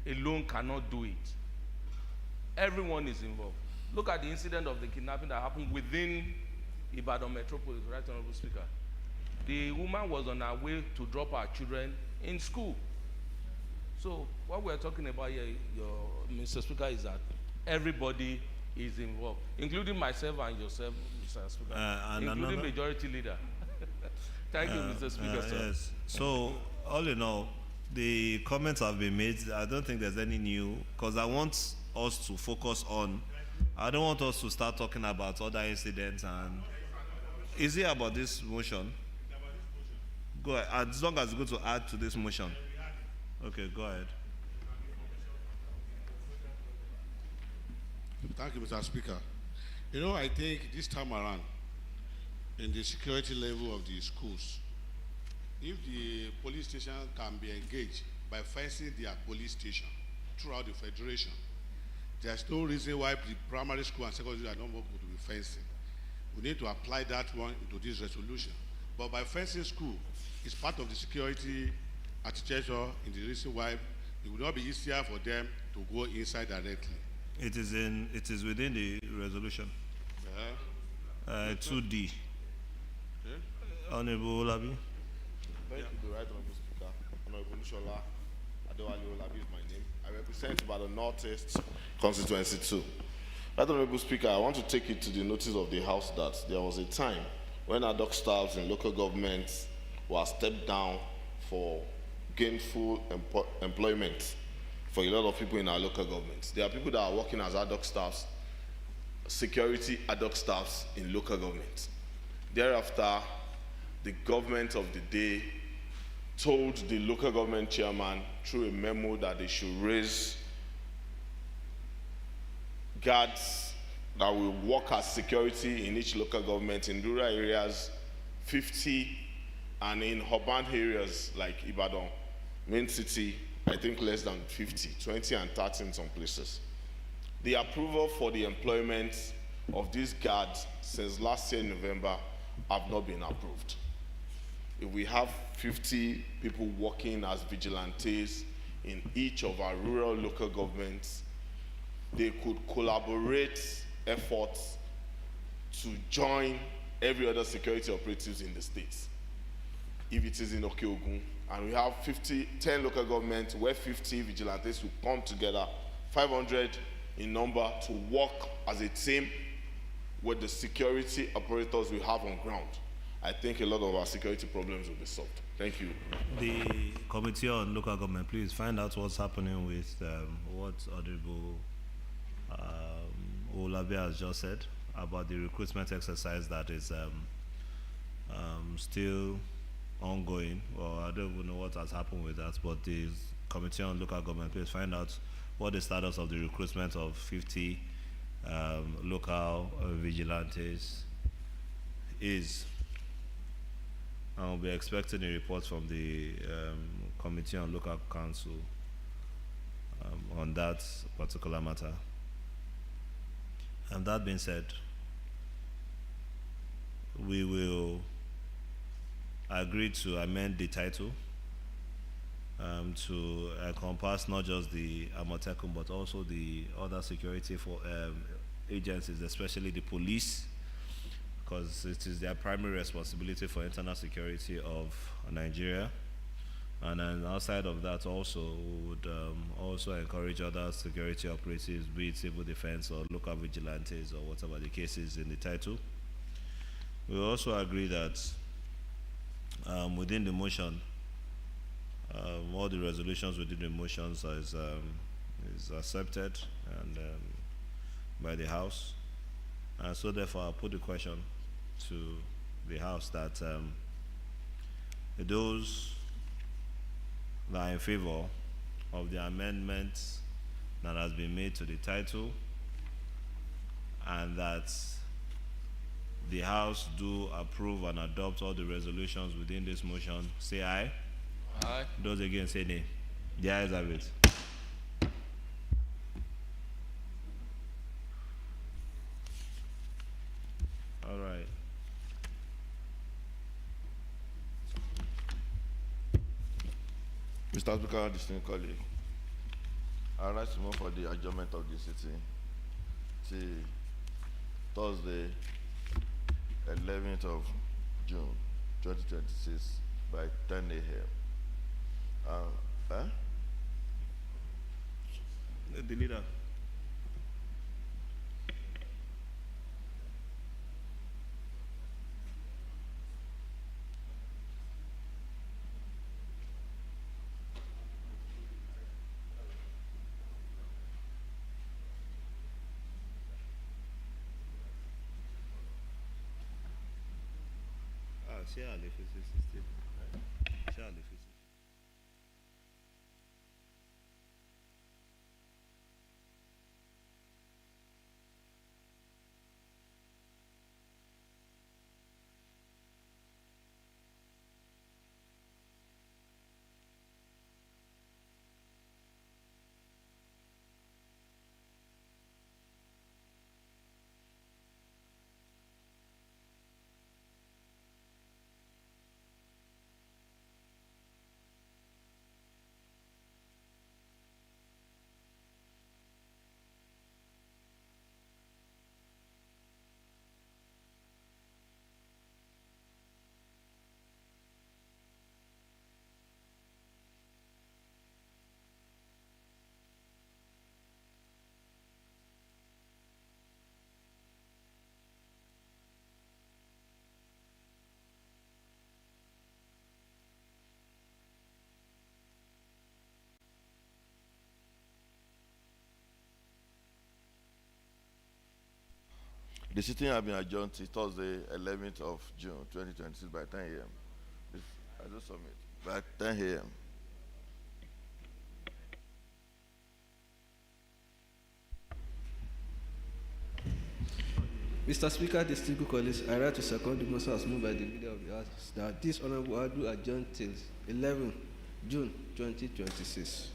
alone cannot do it. Everyone is involved. Look at the incident of the kidnapping that happened within Ibadan Metropolis, Right Honorable Speaker. The woman was on her way to drop her children in school. So what we're talking about here, Mr. Speaker, is that everybody is involved, including myself and yourself, Mr. Speaker, including Majority Leader. Thank you, Mr. Speaker, sir. Yes. So, all in all, the comments have been made. I don't think there's any new, because I want us to focus on, I don't want us to start talking about other incidents. And is it about this motion? Go ahead. As long as it's going to add to this motion. Okay, go ahead. Thank you, Mr. Speaker. You know, I think this time around, in the security level of the schools, if the police station can be engaged by fencing their police station throughout the federation, there's no reason why the primary school and secondary school are not going to be fencing. We need to apply that one into this resolution. But by fencing school, it's part of the security architecture in the reason why it will not be easier for them to go inside directly. It is within the resolution. 2D. Honorable Olabi. Thank you, the right honorable speaker. Honorable Lushola Adewale Olabi is my name. I represent about the Northeast Constituency 2. Right honorable speaker, I want to take it to the notice of the House that there was a time when ad hoc staffs in local governments were stepped down for gainful employment for a lot of people in our local governments. There are people that are working as ad hoc staffs, security ad hoc staffs in local governments. Thereafter, the government of the day told the local government chairman through a memo that they should raise guards that will work as security in each local government, in rural areas 50, and in urban areas like Ibadan, main city, I think less than 50, 20 and 30 in some places. The approval for the employment of these guards since last year November have not been approved. If we have 50 people working as vigilantes in each of our rural local governments, they could collaborate efforts to join every other security operatives in the states. If it is in Okeogun, and we have 10 local governments where 50 vigilantes will come together, 500 in number, to work as a team with the security operators we have on ground, I think a lot of our security problems will be solved. Thank you. The Committee on Local Government, please find out what's happening with what Honorable Olabi has just said about the recruitment exercise that is still ongoing. Well, I don't even know what has happened with that, but the Committee on Local Government, please find out what the status of the recruitment of 50 local vigilantes is. I'll be expecting a report from the Committee on Local Council on that particular matter. And that being said, we will agree to amend the title to encompass not just the Amotekun but also the other security for agencies, especially the police, because it is their primary responsibility for internal security of Nigeria. And then outside of that also, we would also encourage other security operatives, be it civil defense or local vigilantes or whatever the case is in the title. We also agree that within the motion, all the resolutions within the motions is accepted and by the House. And so therefore I'll put the question to the House that those that are in favor of the amendment that has been made to the title, and that the House do approve and adopt all the resolutions within this motion, say aye. Aye. Those against say nay. The ayes have it. All right. Mr. Speaker, distinguished colleague, I rise to move for the adjournment of the sitting till Thursday, 11th of June, 2026 by 10 a.m. The leader. Share the system. Share the system. The sitting has been adjourned till Thursday, 11th of June, 2026 by 10 a.m. I do submit by 10 a.m. Mr. Speaker, distinguished colleagues, I write to second the motion as moved by the leader of the House that this honorable Adu adjourn till 11 June 2026.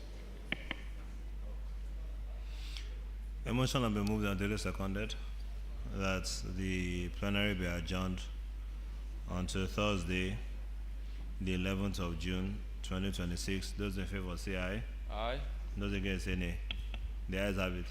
A motion has been moved and duly seconded that the plenary be adjourned until Thursday, the 11th of June, 2026. Those in favor say aye. Aye. Those against say nay. The ayes have it.